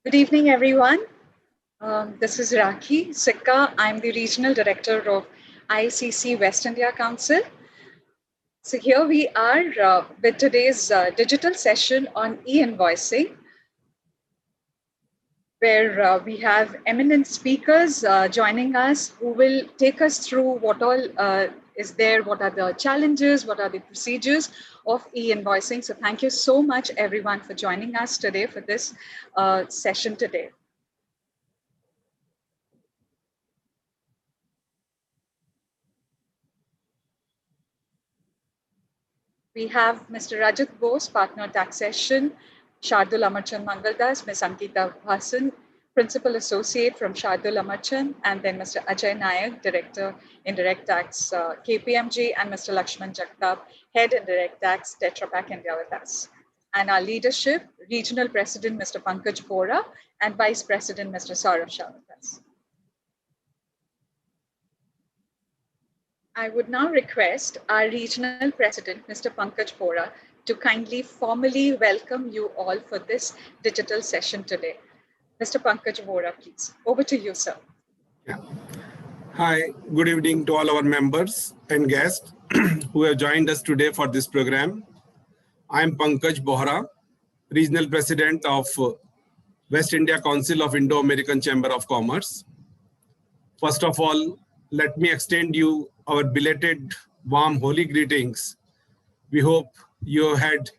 Good evening, everyone. This is Rakhi Sikka. I'm the Regional Director of ICC West India Council. So here we are with today's digital session on e-invoicing, where we have eminent speakers joining us who will take us through what all is there, what are the challenges, what are the procedures of e-invoicing. So thank you so much, everyone, for joining us today for this session today. We have Mr. Rajat Bose, Partner Taxation, Shardul Amarchand Mangaldas, Ms. Ankita Bhasan, Principal Associate from Shardul Amarchand, and then Mr. Ajay Nayak, Director, Indirect Tax, KPMG, and Mr. Lakshman Jagtap, Head Indirect Tax, Tetra Pak India with us. And our leadership, Regional President, Mr. Pankaj Bohara, and Vice President, Mr. Saurav Shah with us. I would now request our Regional President, Mr. Pankaj Bohara, to kindly formally welcome you all for this digital session today. Mr. Pankaj Bohara, please. Over to you, sir. Yeah. Hi, good evening to all our members and guests who have joined us today for this program. I am Pankaj Bohara, Regional President of West India Council of Indo-American Chamber of Commerce. First of all, let me extend you our belated warm Holi greetings. We hope you had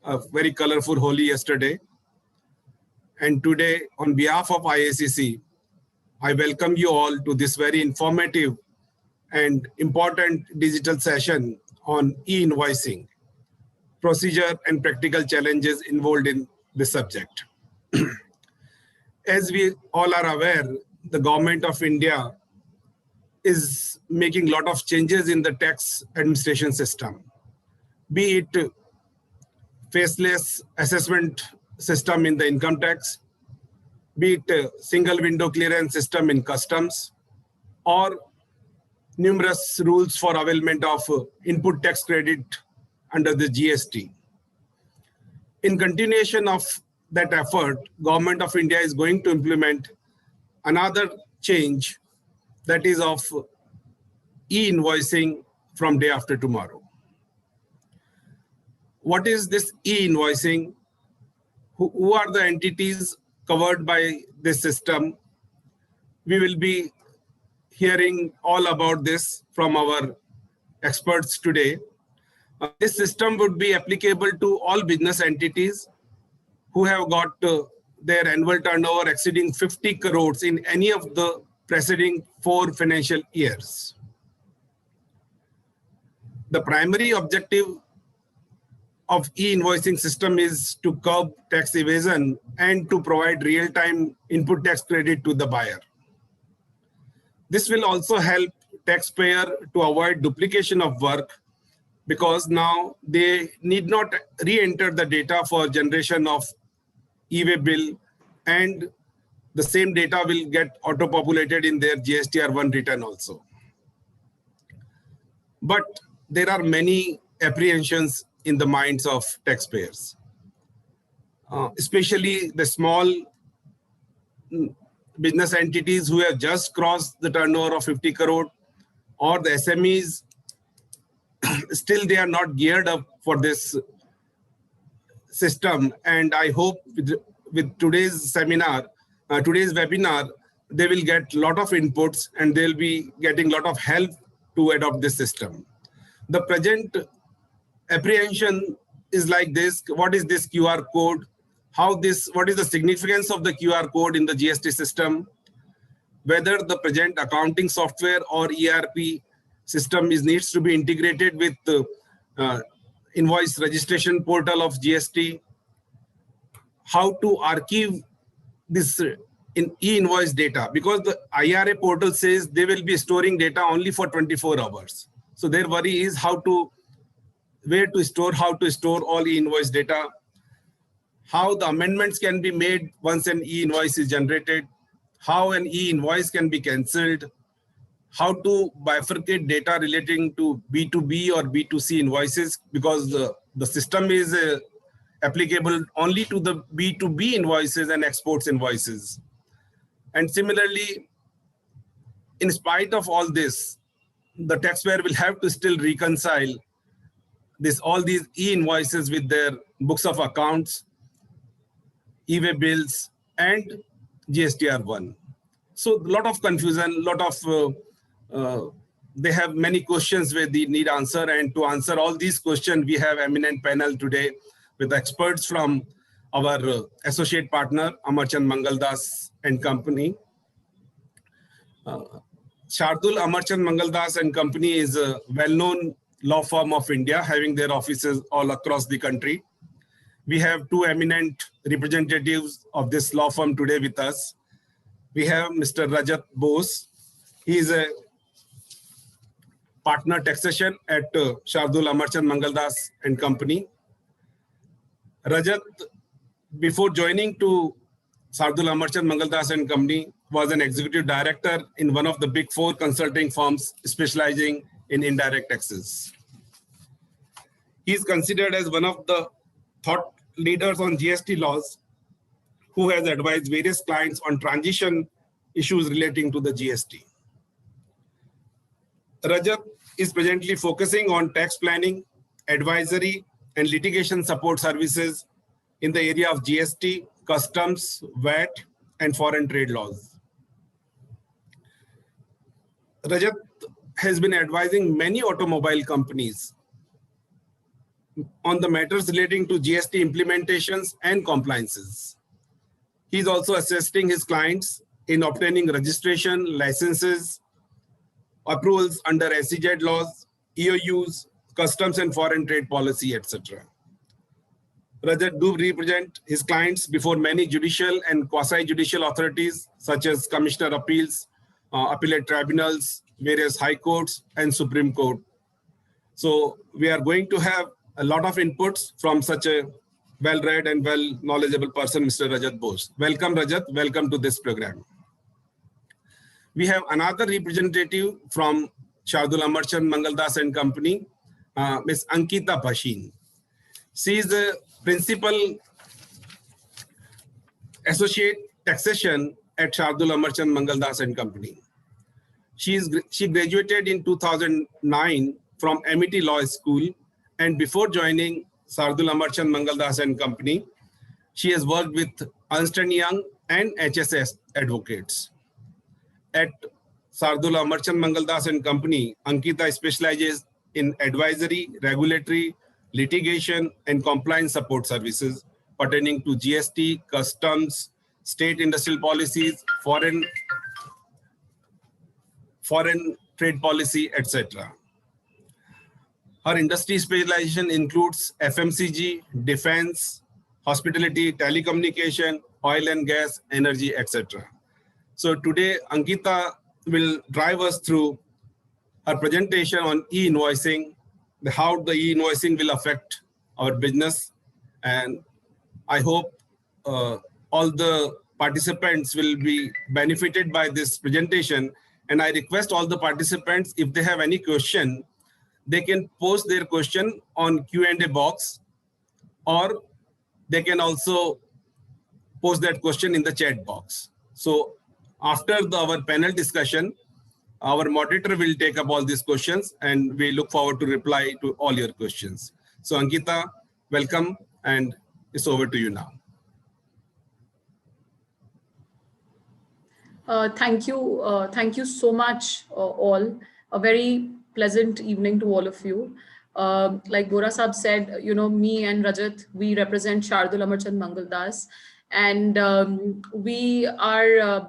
a very colorful Holi yesterday. And today, on behalf of IACC, I welcome you all to this very informative and important digital session on e-invoicing, procedure and practical challenges involved in this subject. As we all are aware, the government of India is making a lot of changes in the tax administration system, be it faceless assessment system in the income tax, be it a single window clearance system in customs, or numerous rules for availment of input tax credit under the GST. In continuation of that effort, Government of India is going to implement another change, that is of e-invoicing from day after tomorrow. What is this e-invoicing? Who are the entities covered by this system? We will be hearing all about this from our experts today. This system would be applicable to all business entities who have got their annual turnover exceeding 50 crores in any of the preceding 4 financial years. The primary objective of e-invoicing system is to curb tax evasion and to provide real-time input tax credit to the buyer. This will also help taxpayer to avoid duplication of work, because now they need not re-enter the data for generation of e-way bill, and the same data will get auto-populated in their GSTR1 return also. But there are many apprehensions in the minds of taxpayers, especially the small business entities who have just crossed the turnover of 50 crore, or the SMEs. Still they are not geared up for this system, and I hope with today's seminar, today's webinar, they will get a lot of inputs and they'll be getting a lot of help to adopt this system. The present apprehension is like this: what is this QR code? What is the significance of the QR code in the GST system? Whether the present accounting software or ERP system needs to be integrated with the invoice registration portal of GST, how to archive this in e-invoice data, because the IRA portal says they will be storing data only for 24 hours. So their worry is where to store, how to store all e-invoice data, how the amendments can be made once an e-invoice is generated, how an e-invoice can be cancelled, how to bifurcate data relating to B2B or B2C invoices, because the system is applicable only to the B2B invoices and exports invoices. And similarly, in spite of all this, the taxpayer will have to still reconcile all these e-invoices with their books of accounts, e-way bills, and GSTR1. So a lot of confusion, they have many questions where they need answer. And to answer all these questions, we have eminent panel today with experts from our associate partner, Amarchand Mangaldas and Company. Shardul Amarchand Mangaldas and Company is a well-known law firm of India, having their offices all across the country. We have two eminent representatives of this law firm today with us. We have Mr. Rajat Bose. He is a partner taxation at Shardul Amarchand Mangaldas and Company. Rajat, before joining to Shardul Amarchand Mangaldas and Company, was an executive director in one of the big four consulting firms specializing in indirect taxes. He is considered as one of the thought leaders on GST laws who has advised various clients on transition issues relating to the GST. Rajat is presently focusing on tax planning, advisory, and litigation support services in the area of GST, customs, VAT, and foreign trade laws. Rajat has been advising many automobile companies on the matters relating to GST implementations and compliances. He is also assisting his clients in obtaining registration, licenses, approvals under SEZ laws, EOUs, customs and foreign trade policy, etc. Rajat do represent his clients before many judicial and quasi-judicial authorities such as Commissioner Appeals, appellate tribunals, various high courts, and Supreme Court. So we are going to have a lot of inputs from such a well-read and well-knowledgeable person, Mr. Rajat Bose. Welcome, Rajat. Welcome to this program. We have another representative from Shardul Amarchand Mangaldas and Company, Ms. Ankita Bhashin. She is the principal associate taxation at Shardul Amarchand Mangaldas and Company. She graduated in 2009 from MIT Law School, and before joining Shardul Amarchand Mangaldas and Company, she has worked with Ernst & Young and HSS advocates. At Shardul Amarchand Mangaldas and Company, Ankita specializes in advisory, regulatory, litigation, and compliance support services pertaining to GST, customs, state industrial policies, foreign trade policy, etc. Her industry specialization includes FMCG, defense, hospitality, telecommunication, oil and gas, energy, etc. So today, Ankita will drive us through her presentation on e-invoicing, how the e-invoicing will affect our business. And I hope all the participants will be benefited by this presentation. And I request all the participants, if they have any question, they can post their question on Q&A box, or they can also post that question in the chat box. So after our panel discussion, our moderator will take up all these questions, and we look forward to reply to all your questions. So Ankita, welcome, and it's over to you now. Thank you so much, all. A very pleasant evening to all of you. Like Bohara Saab said, me and Rajat, we represent Shardul Amarchand Mangaldas, and we are,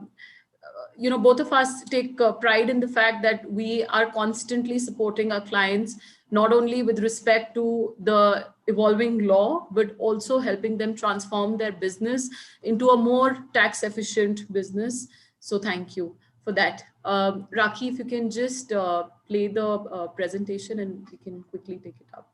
both of us take pride in the fact that we are constantly supporting our clients, not only with respect to the evolving law, but also helping them transform their business into a more tax efficient business. So thank you for that. Rakhi, if you can just play the presentation and we can quickly take it up.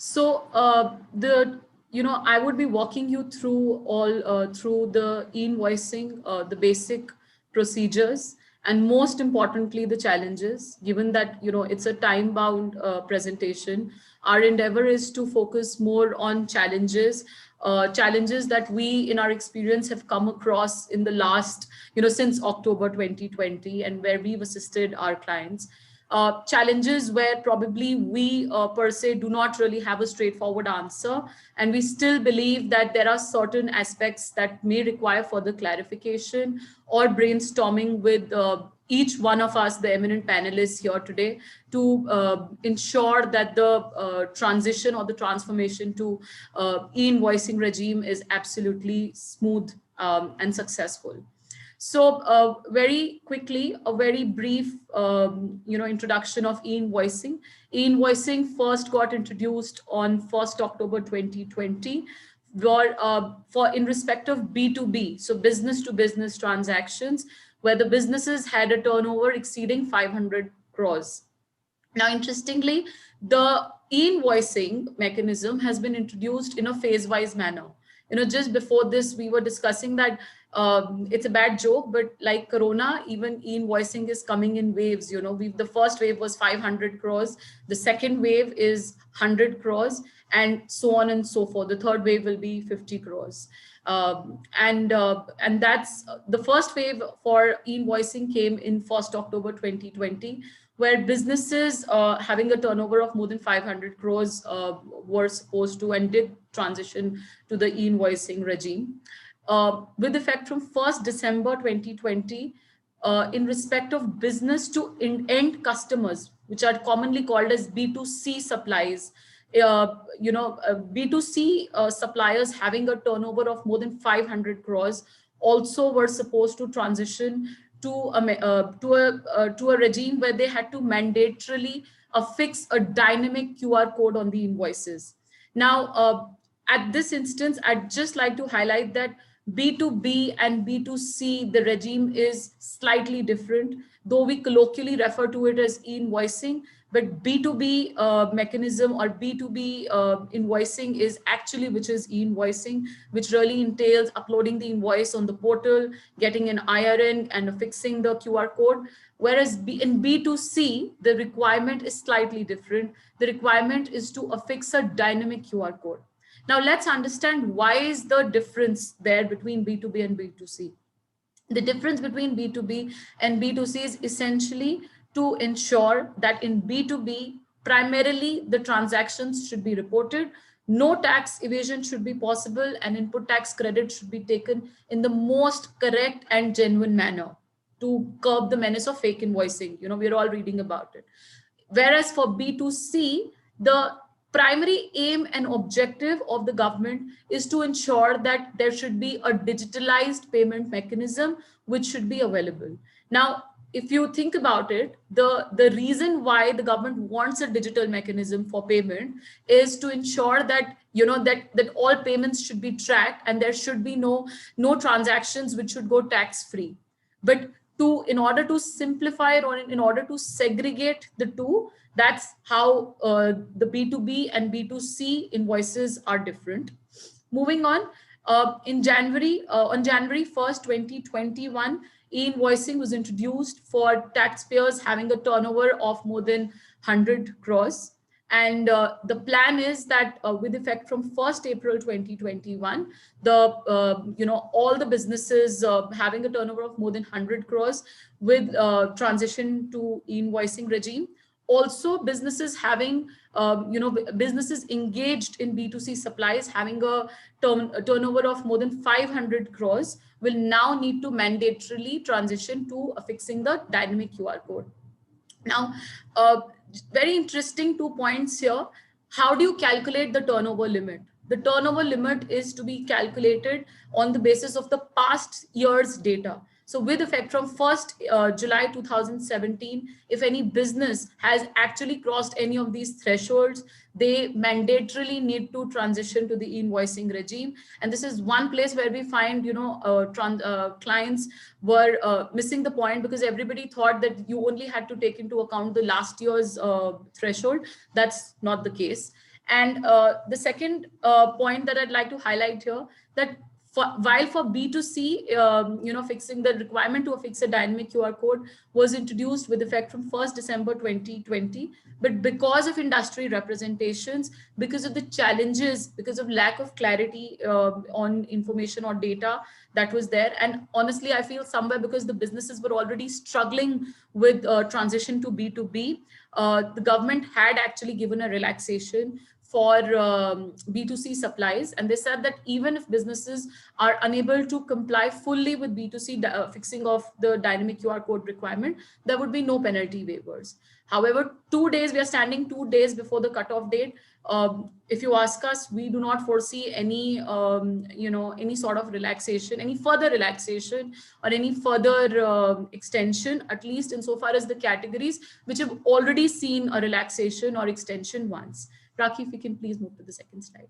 So I would be walking you through all through the e-invoicing, the basic procedures, and most importantly, the challenges. Given that it's a time-bound presentation, our endeavor is to focus more on challenges that we, in our experience, have come across in the last, since October 2020, and where we've assisted our clients. Challenges where probably we per se do not really have a straightforward answer, and we still believe that there are certain aspects that may require further clarification or brainstorming with each one of us, the eminent panelists here today, to ensure that the transition or the transformation to e-invoicing regime is absolutely smooth and successful. So very quickly, a very brief, introduction of e-invoicing. E-invoicing first got introduced on 1st October 2020 for in respect of B2B, so business to business transactions, where the businesses had a turnover exceeding 500 crores. Now, interestingly, the e-invoicing mechanism has been introduced in a phase-wise manner. Just before this, we were discussing that it's a bad joke, but like Corona, even e-invoicing is coming in waves. The first wave was 500 crores, the second wave is 100 crores, and so on and so forth. The third wave will be 50 crores. And that's the first wave for e-invoicing came in 1st October 2020, where businesses having a turnover of more than 500 crores were supposed to and did transition to the e-invoicing regime. With effect from 1st December 2020, in respect of business to end customers, which are commonly called as B2C supplies, B2C suppliers having a turnover of more than 500 crores also were supposed to transition to a regime where they had to mandatorily affix a dynamic QR code on the invoices. Now, at this instance, I'd just like to highlight that B2B and B2C, the regime is slightly different, though we colloquially refer to it as e-invoicing, but B2B mechanism or B2B invoicing is actually, which is e-invoicing, which really entails uploading the invoice on the portal, getting an IRN and affixing the QR code. Whereas in B2C, the requirement is slightly different. The requirement is to affix a dynamic QR code. Now let's understand why is the difference there between B2B and B2C. The difference between B2B and B2C is essentially to ensure that in B2B, primarily the transactions should be reported, no tax evasion should be possible, and input tax credit should be taken in the most correct and genuine manner to curb the menace of fake invoicing. We're all reading about it. Whereas for B2C, the primary aim and objective of the government is to ensure that there should be a digitalized payment mechanism which should be available. Now, if you think about it, the reason why the government wants a digital mechanism for payment is to ensure that that all payments should be tracked and there should be no transactions which should go tax free. But in order to simplify it, or in order to segregate the two, that's how the B2B and B2C invoices are different. Moving on, on January 1st, 2021, e-invoicing was introduced for taxpayers having a turnover of more than 100 crores. And the plan is that with effect from 1st April 2021, all the businesses having a turnover of more than 100 crores with transition to e-invoicing regime. Also, businesses having, businesses engaged in B2C supplies having a turnover of more than 500 crores will now need to mandatorily transition to affixing the dynamic QR code. Now, very interesting 2 points here. How do you calculate the turnover limit? The turnover limit is to be calculated on the basis of the past year's data. So with effect from 1st July 2017, if any business has actually crossed any of these thresholds, they mandatorily need to transition to the e-invoicing regime. And this is one place where we find, clients were missing the point, because everybody thought that you only had to take into account the last year's threshold. That's not the case. And the second point that I'd like to highlight here, that while for B2C, fixing the requirement to affix a dynamic QR code was introduced with effect from 1st December 2020, but because of industry representations, because of the challenges, because of lack of clarity on information or data that was there, and honestly, I feel somewhere because the businesses were already struggling with transition to B2B, the government had actually given a relaxation for B2C supplies. And they said that even if businesses are unable to comply fully with B2C fixing of the dynamic QR code requirement, there would be no penalty waivers. However, 2 days, we are standing 2 days before the cutoff date. If you ask us, we do not foresee any, any sort of relaxation, any further relaxation or any further extension, at least insofar as the categories which have already seen a relaxation or extension once. Rakhi, if you can please move to the second slide.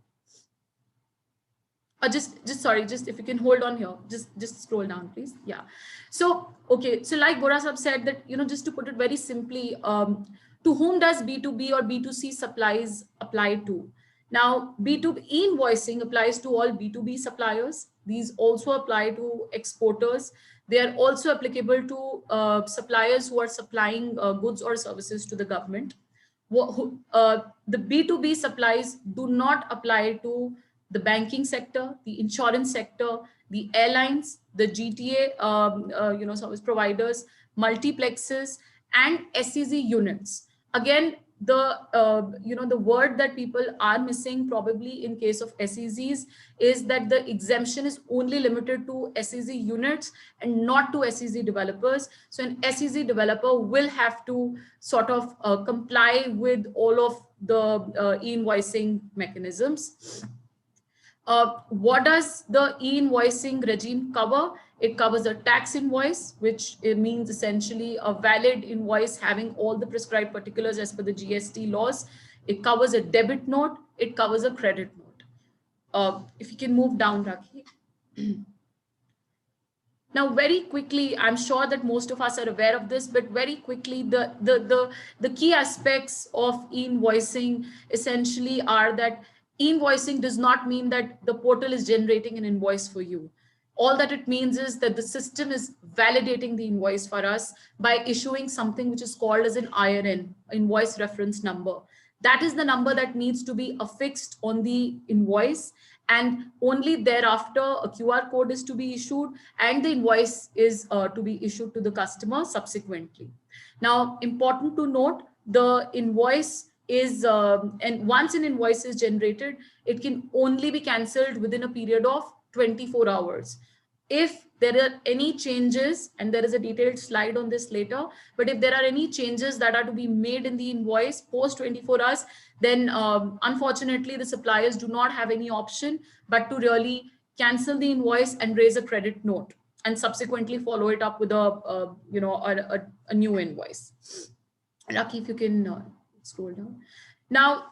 Sorry, if you can hold on here, just scroll down, please. Yeah. So, okay. So like Bohara said that, just to put it very simply, to whom does B2B or B2C supplies apply to? Now, B2B e-invoicing applies to all B2B suppliers. These also apply to exporters. They are also applicable to suppliers who are supplying goods or services to the government. The B2B supplies do not apply to the banking sector, the insurance sector, the airlines, the GTA, service providers, multiplexes, and SEZ units. Again, the word that people are missing probably in case of SEZs is that the exemption is only limited to SEZ units and not to SEZ developers. So an SEZ developer will have to sort of comply with all of the e-invoicing mechanisms. What does the e-invoicing regime cover? It covers a tax invoice, which means essentially a valid invoice having all the prescribed particulars as per the GST laws. It covers a debit note. It covers a credit note. If you can move down, Rakhi. Now, very quickly, I'm sure that most of us are aware of this, but very quickly, the key aspects of e-invoicing essentially are that e-invoicing does not mean that the portal is generating an invoice for you. All that it means is that the system is validating the invoice for us by issuing something which is called as an IRN, invoice reference number. That is the number that needs to be affixed on the invoice, and only thereafter a QR code is to be issued and the invoice is to be issued to the customer subsequently. Now, important to note, the invoice is, and once an invoice is generated, it can only be cancelled within a period of 24 hours. If there are any changes, and there is a detailed slide on this later, but if there are any changes that are to be made in the invoice post 24 hours, then unfortunately the suppliers do not have any option but to really cancel the invoice and raise a credit note and subsequently follow it up with a new invoice. Rakhi, if you can scroll down. Now,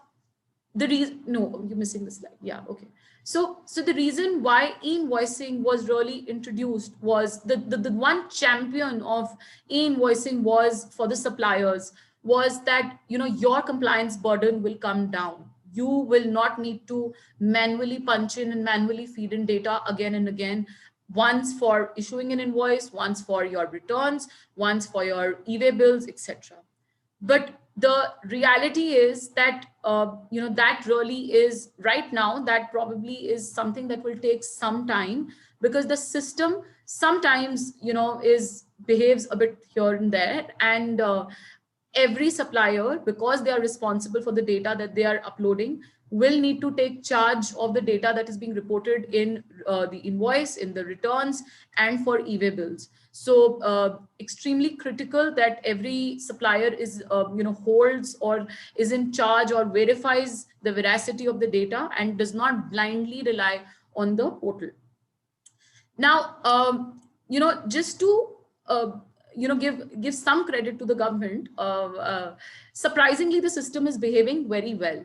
the reason, no, you're missing the slide. Yeah, okay. So the reason why e-invoicing was really introduced was the one champion of e-invoicing was for the suppliers, was that, your compliance burden will come down. You will not need to manually punch in and manually feed in data again and again, once for issuing an invoice, once for your returns, once for your e-way bills, etc. But the reality is that, that really is right now, that probably is something that will take some time, because the system sometimes, behaves a bit here and there. And every supplier, because they are responsible for the data that they are uploading, will need to take charge of the data that is being reported in the invoice, in the returns, and for e-way bills. So extremely critical that every supplier is, holds or is in charge or verifies the veracity of the data and does not blindly rely on the portal. Now, just to give some credit to the government, surprisingly, the system is behaving very well.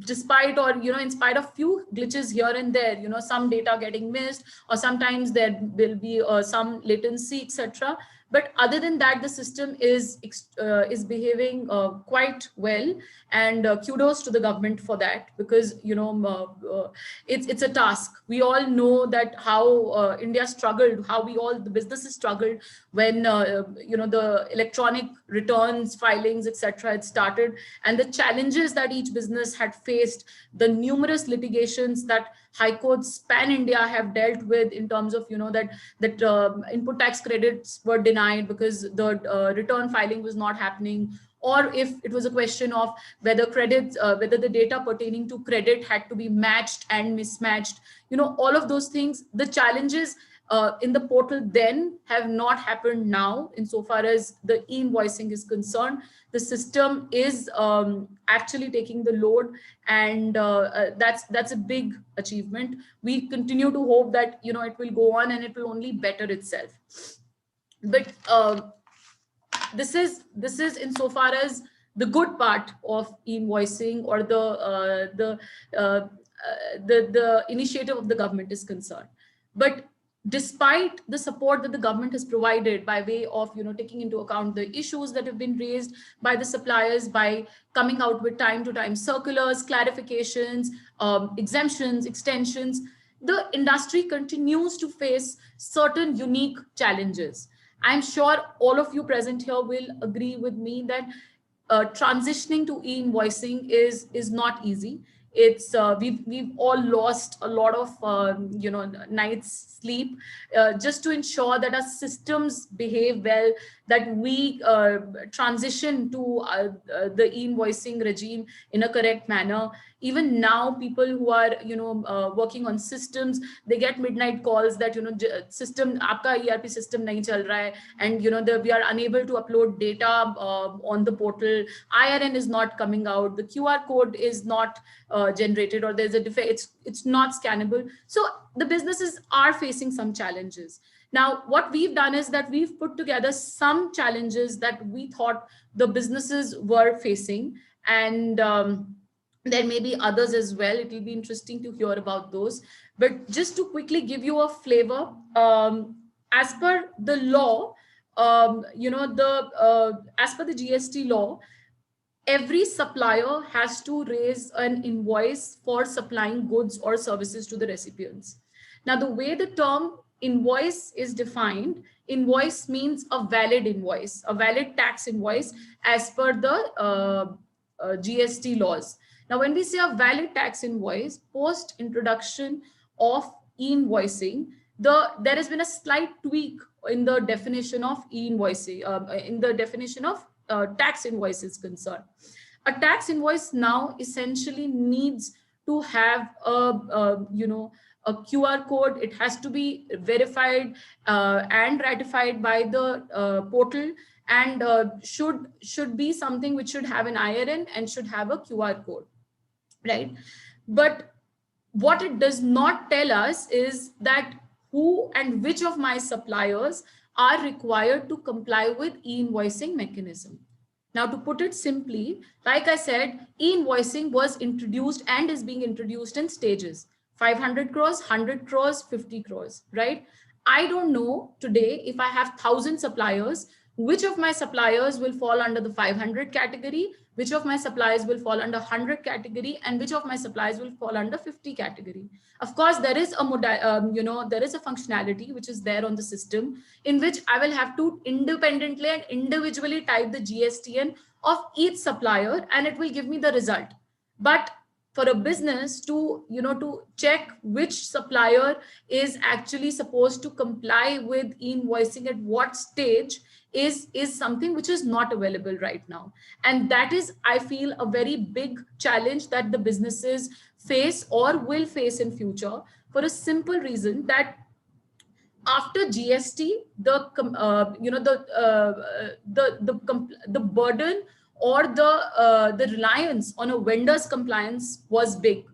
Despite, or in spite of few glitches here and there, some data getting missed, or sometimes there will be some latency, etc. But other than that, the system is behaving quite well, and kudos to the government for that, because it's a task. We all know that how India struggled, how the businesses struggled when the electronic returns filings, etc., had started, and the challenges that each business had faced, the numerous litigations that high courts pan India have dealt with in terms of that input tax credits were denied because the return filing was not happening, or if it was a question of whether whether the data pertaining to credit had to be matched and mismatched. All of those things, the challenges in the portal then have not happened now insofar as the e-invoicing is concerned. The system is actually taking the load, and that's a big achievement. We continue to hope that it will go on and it will only better itself. But this is insofar as the good part of e-invoicing, or the initiative of the government is concerned. But despite the support that the government has provided by way of taking into account the issues that have been raised by the suppliers, by coming out with time to time circulars, clarifications, exemptions, extensions, the industry continues to face certain unique challenges. I'm sure all of you present here will agree with me that transitioning to e-invoicing is not easy. It's we've all lost a lot of nights sleep just to ensure that our systems behave well, that we transition to the e-invoicing regime in a correct manner. Even now, people who are working on systems, they get midnight calls that system aapka ERP system nahi chal raha hai, and we are unable to upload data on the portal. IRN is not coming out. The QR code is not generated, or there's a defect. It's not scannable. So the businesses are facing some challenges. Now, what we've done is that we've put together some challenges that we thought the businesses were facing, and there may be others as well. It will be interesting to hear about those. But just to quickly give you a flavor, as per the law, as per the GST law, every supplier has to raise an invoice for supplying goods or services to the recipients. Now, the way the term invoice is defined, invoice means a valid invoice, a valid tax invoice as per the GST laws. Now, when we say a valid tax invoice, post introduction of e-invoicing, there has been a slight tweak in the definition of e-invoicing, in the definition of tax invoice is concerned. A tax invoice now essentially needs to have a QR code. It has to be verified and ratified by the portal, and should be something which should have an IRN and should have a QR code, right? But what it does not tell us is that who and which of my suppliers are required to comply with e-invoicing mechanism. Now, to put it simply, like I said, e-invoicing was introduced and is being introduced in stages: 500 crores, 100 crores, 50 crores, right? I don't know today, if I have 1,000 suppliers, which of my suppliers will fall under the 500 category, which of my suppliers will fall under 100 category, and which of my suppliers will fall under 50 category. Of course, there is a there is a functionality which is there on the system in which I will have to independently and individually type the GSTN of each supplier, and it will give me the result. But for a business to check which supplier is actually supposed to comply with e-invoicing at what stage is something which is not available right now. And that is, I feel, a very big challenge that the businesses face or will face in future, for a simple reason that after GST, the burden or the reliance on a vendor's compliance was big.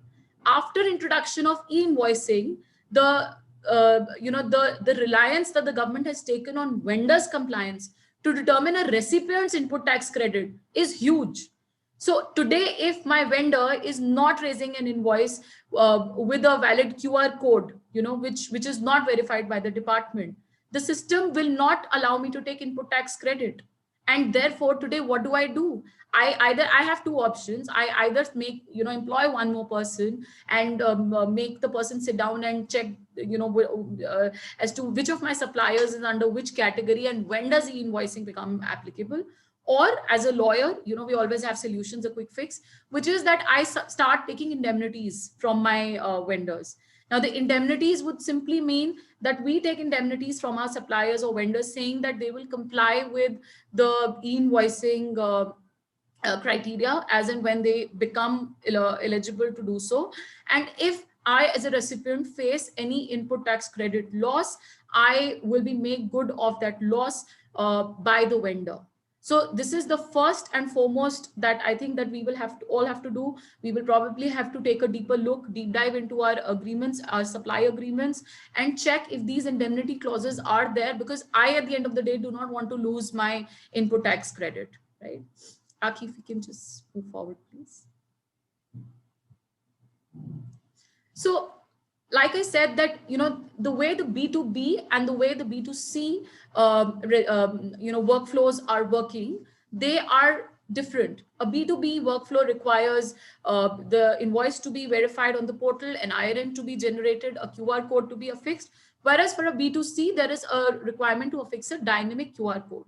After introduction of e-invoicing, the reliance that the government has taken on vendors' compliance to determine a recipient's input tax credit is huge. So today, if my vendor is not raising an invoice with a valid QR code, which is not verified by the department, the system will not allow me to take input tax credit. And therefore today, what do? I have two options. I either make, employ one more person and make the person sit down and check, as to which of my suppliers is under which category and when does e-invoicing become applicable. Or as a lawyer, we always have solutions, a quick fix, which is that I start taking indemnities from my vendors. Now, the indemnities would simply mean that we take indemnities from our suppliers or vendors saying that they will comply with the e-invoicing criteria as and when they become eligible to do so. And if I, as a recipient, face any input tax credit loss, I will be made good of that loss by the vendor. So this is the first and foremost that I think that we will all have to do. We will probably have to take a deeper look, deep dive into our agreements, our supply agreements, and check if these indemnity clauses are there, because I, at the end of the day, do not want to lose my input tax credit, right? Aki, if you can just move forward, please. So, like I said, that the way the B2B and the way the B2C workflows are working, they are different. A B2B workflow requires the invoice to be verified on the portal, an IRN to be generated, a QR code to be affixed. Whereas for a B2C, there is a requirement to affix a dynamic QR code.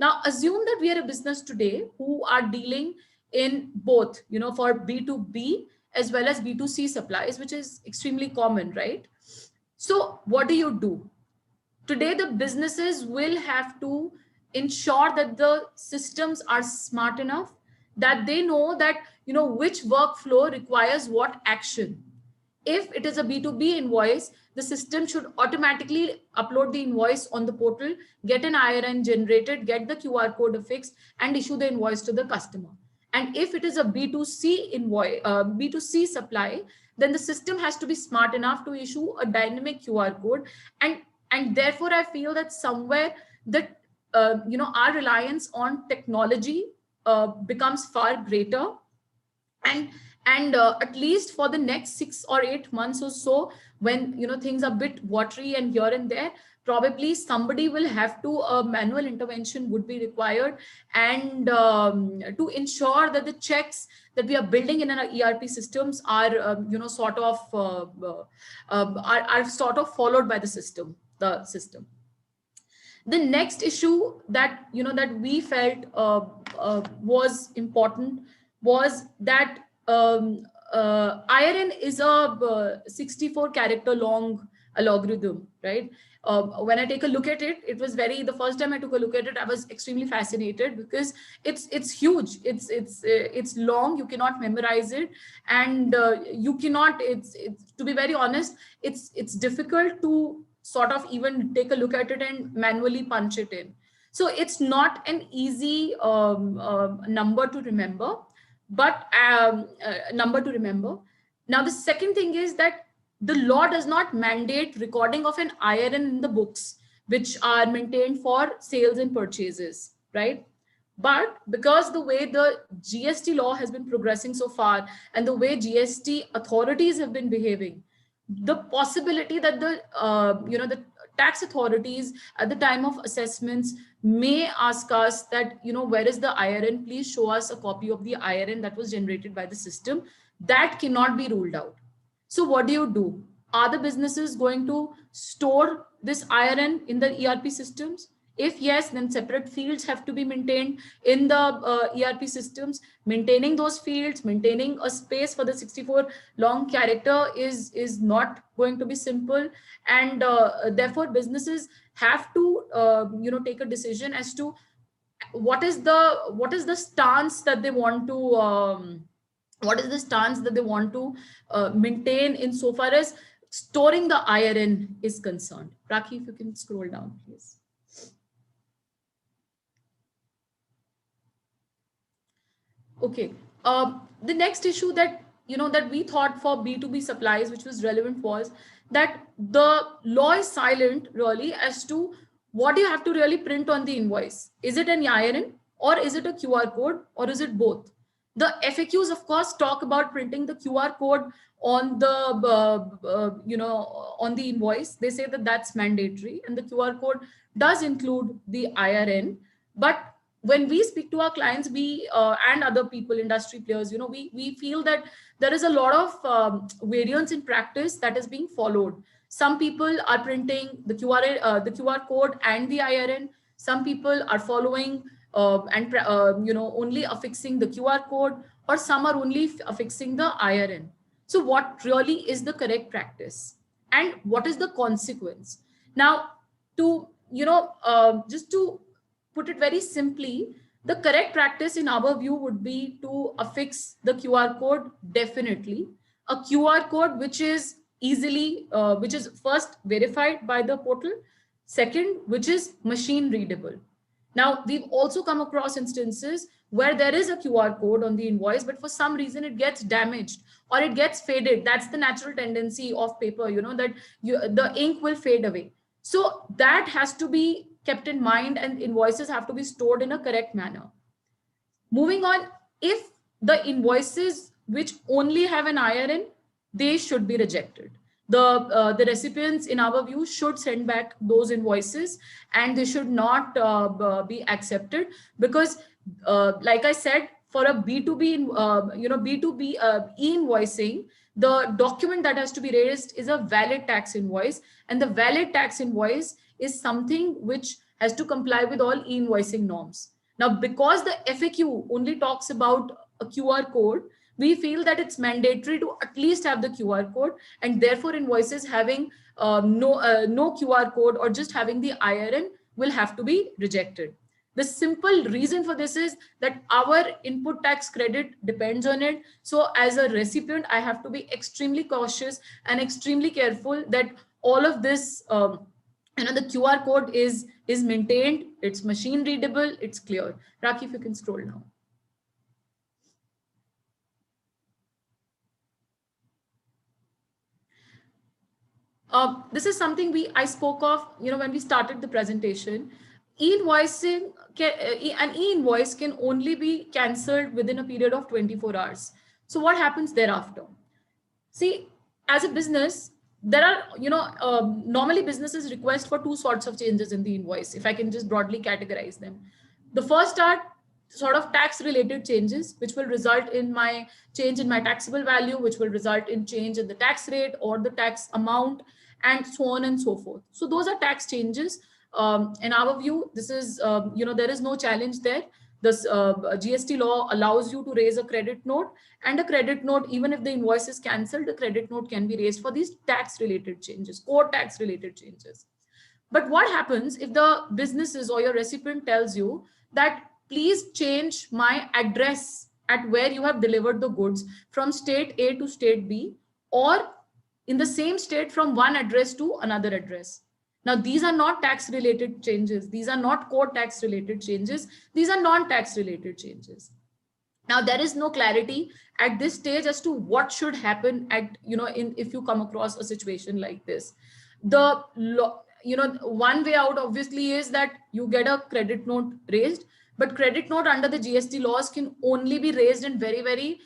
Now, assume that we are a business today who are dealing in both, for B2B as well as B2C supplies, which is extremely common, right? So what do? Today, the businesses will have to ensure that the systems are smart enough that they know that, which workflow requires what action. If it is a B2B invoice, the system should automatically upload the invoice on the portal, get an IRN generated, get the QR code affixed, and issue the invoice to the customer. And if it is a B2C invoice, B2C supply, then the system has to be smart enough to issue a dynamic QR code. And therefore, I feel that somewhere that our reliance on technology becomes far greater. And at least for the next 6 or 8 months or so, when things are a bit watery and here and there, probably somebody will have to, manual intervention would be required, and to ensure that the checks that we are building in our ERP systems are are sort of followed by the system. The next issue that that we felt was important was that IRN is a 64 character long algorithm, right? When I take a look at it, the first time I took a look at it, I was extremely fascinated because it's huge. It's long. You cannot memorize it, and you cannot. It's to be very honest, it's difficult to sort of even take a look at it and manually punch it in. So it's not an easy number to remember. Now, the second thing is that the law does not mandate recording of an IRN in the books, which are maintained for sales and purchases, right? But because the way the GST law has been progressing so far and the way GST authorities have been behaving, the possibility that the tax authorities at the time of assessments may ask us that, where is the IRN? Please show us a copy of the IRN that was generated by the system. That cannot be ruled out. So what do? Are the businesses going to store this IRN in the ERP systems? If yes, then separate fields have to be maintained in the ERP systems. Maintaining those fields, maintaining a space for the 64 long character is not going to be simple. And therefore, businesses have to take a decision as to what is the stance that they want to maintain insofar as storing the IRN is concerned. Rakhi, if you can scroll down, please. Okay. The next issue that that we thought for B2B supplies, which was relevant, was that the law is silent really as to what you have to really print on the invoice. Is it an IRN or is it a QR code or is it both? The FAQs, of course, talk about printing the QR code on the on the invoice, they say that that's mandatory, and the QR code does include the IRN. But when we speak to our clients, we and other people, industry players, we feel that there is a lot of variance in practice that is being followed. Some people are printing the QR code and the IRN. Some people are following and only affixing the QR code, or some are only affixing the IRN. So what really is the correct practice, and what is the consequence? Now, to just to put it very simply, the correct practice in our view would be to affix the QR code, definitely. A QR code which is easily, which is first verified by the portal, second, which is machine readable. Now, we've also come across instances where there is a QR code on the invoice, but for some reason it gets damaged or it gets faded. That's the natural tendency of paper, that the ink will fade away. So that has to be kept in mind, and invoices have to be stored in a correct manner. Moving on, if the invoices which only have an IRN, they should be rejected. The recipients, in our view, should send back those invoices, and they should not be accepted, because like I said, for a B2B, B2B e-invoicing, the document that has to be raised is a valid tax invoice, and the valid tax invoice is something which has to comply with all e-invoicing norms. Now, because the FAQ only talks about a QR code, we feel that it's mandatory to at least have the QR code, and therefore invoices having no QR code or just having the IRN will have to be rejected. The simple reason for this is that our input tax credit depends on it. So as a recipient, I have to be extremely cautious and extremely careful that all of this, the QR code is maintained, it's machine readable, it's clear. Raki, if you can scroll now. This is something I spoke of, when we started the presentation. E-invoicing, an e-invoice can only be cancelled within a period of 24 hours. So what happens thereafter? See, as a business, there are, normally businesses request for two sorts of changes in the invoice, if I can just broadly categorize them. The first are sort of tax related changes, which will result in my change in my taxable value, which will result in change in the tax rate or the tax amount, and so on and so forth. So those are tax changes. In our view, this is, there is no challenge there. This GST law allows you to raise a credit note, and a credit note, even if the invoice is cancelled, a credit note can be raised for these tax related changes, core tax related changes. But what happens if the businesses or your recipient tells you that please change my address at where you have delivered the goods from state A to state B, or in the same state from one address to another address? Now, these are not tax related changes. These are not core tax related changes. These are non-tax related changes. Now, there is no clarity at this stage as to what should happen at, if you come across a situation like this. One way out obviously is that you get a credit note raised, but credit note under the GST laws can only be raised in very, very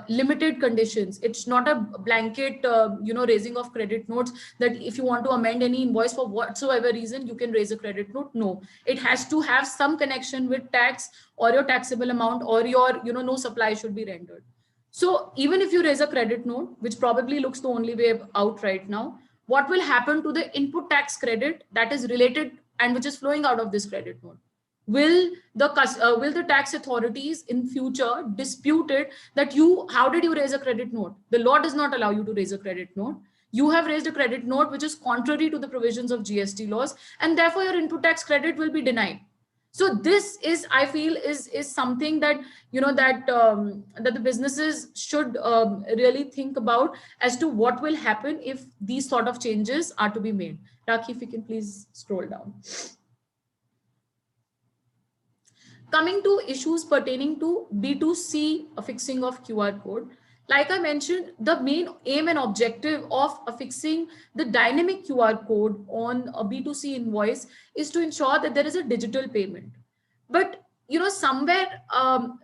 limited conditions. It's not a blanket, raising of credit notes that if you want to amend any invoice for whatsoever reason, you can raise a credit note. No, it has to have some connection with tax or your taxable amount, or your, no supply should be rendered. So even if you raise a credit note, which probably looks the only way out right now, what will happen to the input tax credit that is related and which is flowing out of this credit note? Will the tax authorities in future dispute it that how did you raise a credit note? The law does not allow you to raise a credit note. You have raised a credit note which is contrary to the provisions of GST laws, and therefore your input tax credit will be denied. So this is, I feel, is something that that the businesses should really think about as to what will happen if these sort of changes are to be made. Raki, if you can please scroll down. Coming to issues pertaining to B2C affixing of QR code, like I mentioned, the main aim and objective of affixing the dynamic QR code on a B2C invoice is to ensure that there is a digital payment. But somewhere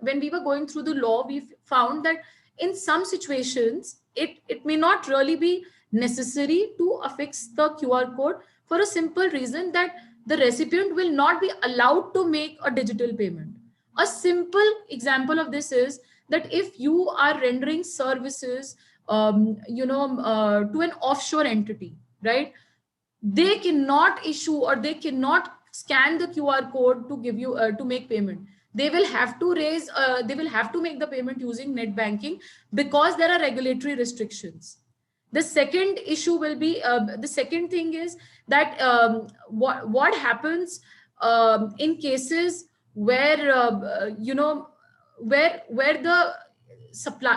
when we were going through the law, we found that in some situations, it may not really be necessary to affix the QR code for a simple reason that the recipient will not be allowed to make a digital payment. A simple example of this is that if you are rendering services, to an offshore entity, right? They cannot issue or they cannot scan the QR code to give you to make payment. They will have to they will have to make the payment using net banking because there are regulatory restrictions. The second issue will be the second thing is that what happens in cases where where the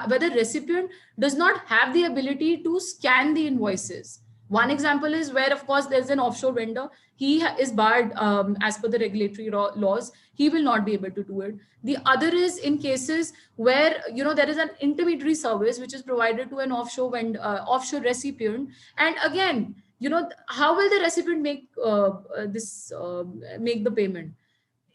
where the recipient does not have the ability to scan the invoices. One example is where, of course, there's an offshore vendor. He is barred as per the regulatory laws. He will not be able to do it. The other is in cases where there is an intermediary service which is provided to an offshore vendor, offshore recipient, and again, how will the recipient make make the payment?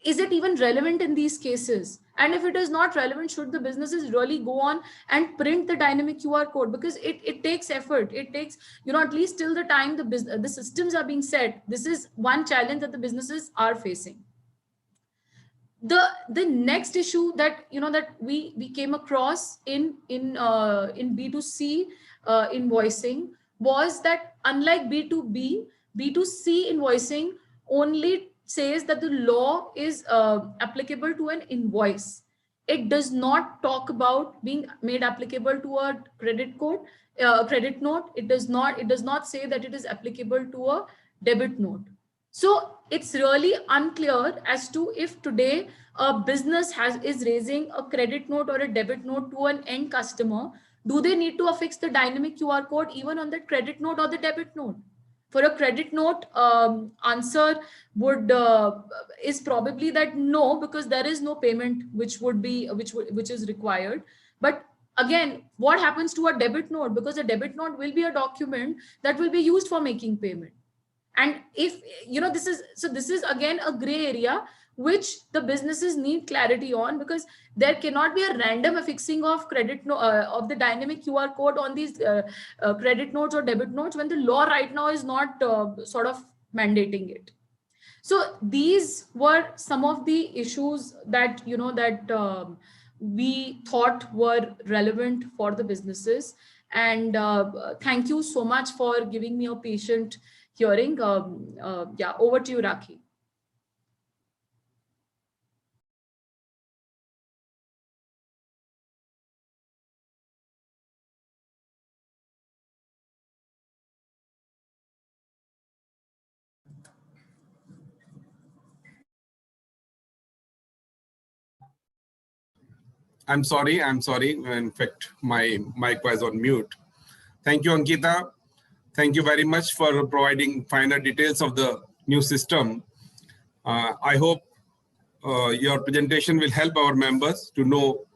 Is it even relevant in these cases? And if it is not relevant, should the businesses really go on and print the dynamic QR code? Because it takes effort. It takes, at least till the time the systems are being set. This is one challenge that the businesses are facing. The next issue that that we came across in B2C invoicing was that unlike B2B, B2C invoicing only says that the law is applicable to an invoice. It does not talk about being made applicable to a credit note. It does not say that it is applicable to a debit note. So it's really unclear as to if today a business is raising a credit note or a debit note to an end customer, do they need to affix the dynamic QR code even on the credit note or the debit note? For a credit note, answer is probably that no, because there is no payment which is required. But again, what happens to a debit note? Because a debit note will be a document that will be used for making payment. And if this is again a gray area which the businesses need clarity on, because there cannot be a random affixing of of the dynamic QR code on these credit notes or debit notes when the law right now is not sort of mandating it. So these were some of the issues that we thought were relevant for the businesses. And thank you so much for giving me a patient hearing. Yeah, over to you, Rakhi. I'm sorry. In fact, my mic was on mute. Thank you, Ankita. Thank you very much for providing finer details of the new system. I hope your presentation will help our members to know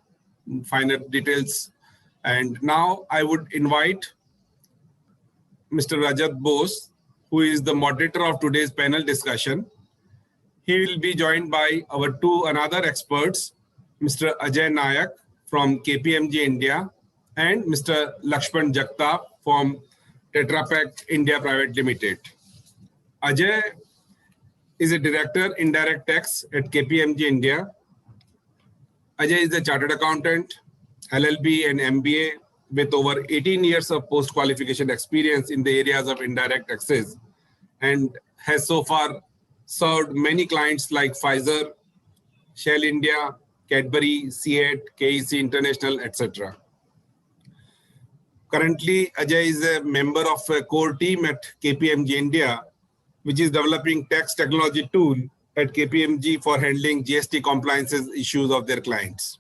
finer details. And now I would invite Mr. Rajat Bose, who is the moderator of today's panel discussion. He will be joined by our two other experts, Mr. Ajay Nayak from KPMG India and Mr. Lakshman Jagtap from Tetra Pak India Private Limited. Ajay is a director indirect tax at KPMG India. Ajay is a chartered accountant, LLB and MBA with over 18 years of post-qualification experience in the areas of indirect taxes and has so far served many clients like Pfizer, Shell India, Cadbury, C8, KEC International, etc. Currently, Ajay is a member of a core team at KPMG India, which is developing tax technology tool at KPMG for handling GST compliances issues of their clients.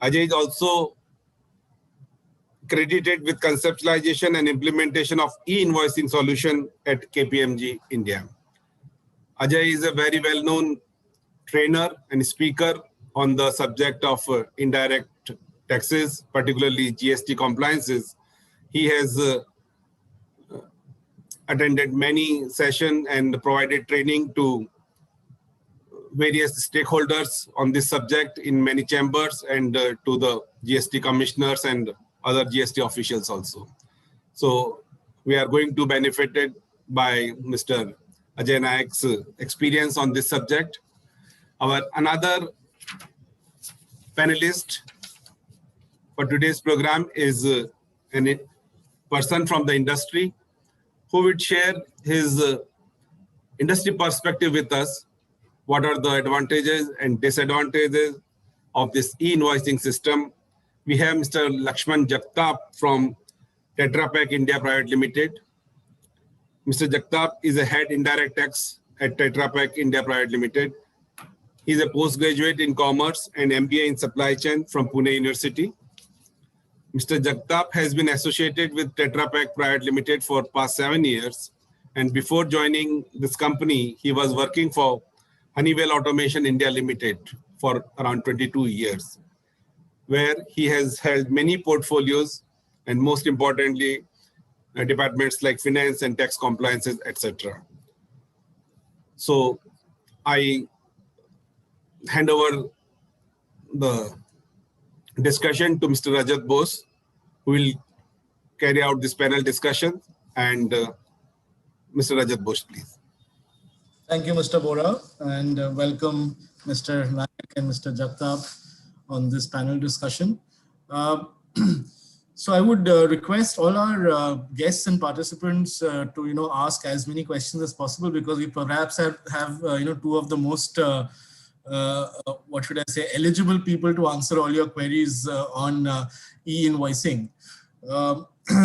Ajay is also credited with conceptualization and implementation of e-invoicing solution at KPMG India. Ajay is a very well-known trainer and speaker on the subject of indirect taxes, particularly GST compliances. He has attended many sessions and provided training to various stakeholders on this subject in many chambers and to the GST commissioners and other GST officials also. So we are going to benefit by Mr. Ajay Nayak's experience on this subject. Our another panelist for today's program is a person from the industry who would share his industry perspective with us. What are the advantages and disadvantages of this e-invoicing system? We have Mr. Lakshman Jagtap from Tetra Pak India Private Limited. Mr. Jagtap is a head indirect tax at Tetra Pak India Private Limited. He is a postgraduate in commerce and MBA in supply chain from Pune University. Mr. Jagtap has been associated with Tetra Pak Private Limited for past 7 years. And before joining this company, he was working for Honeywell Automation India Limited for around 22 years, where he has held many portfolios and most importantly, departments like finance and tax compliances, etc. So I hand over the discussion to Mr. Rajat Bose, who will carry out this panel discussion. And Mr. Rajat Bose, please. Thank you, Mr. Bohara, and welcome Mr. Nayak and Mr. Jagtap on this panel discussion. So I would request all our guests and participants to ask as many questions as possible, because we perhaps have two of the most what should I say, eligible people to answer all your queries on e-invoicing.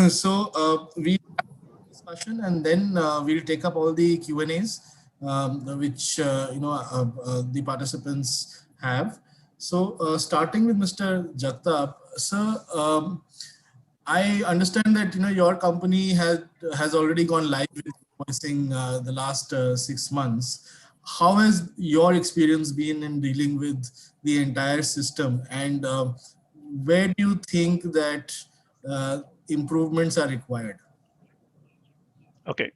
So we have a discussion, and then we'll take up all the Q&As which the participants have. So starting with Mr. Jagtap, sir, I understand that your company has already gone live with invoicing the last 6 months. How has your experience been in dealing with the entire system, and where do you think that improvements are required? Okay,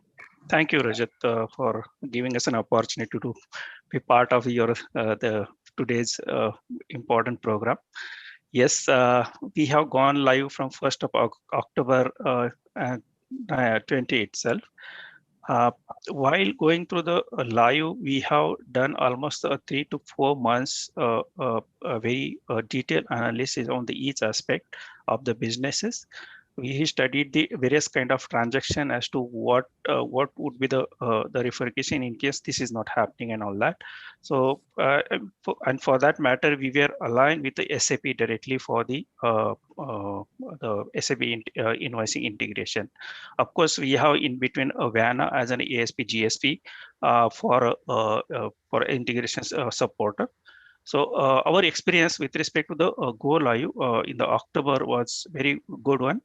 thank you, Rajat, for giving us an opportunity to be part of your today's important program. Yes, we have gone live from 1st of October 20 itself. While going through the live, we have done almost 3 to 4 months very detailed analysis on each aspect of the businesses. We studied the various kind of transaction as to what would be the reference in case this is not happening and all that. So and for that matter, we were aligned with the SAP directly for the SAP invoicing integration. Of course, we have in between VANA as an ASP GSP for integration supporter. So our experience with respect to the go live in the October was very good one.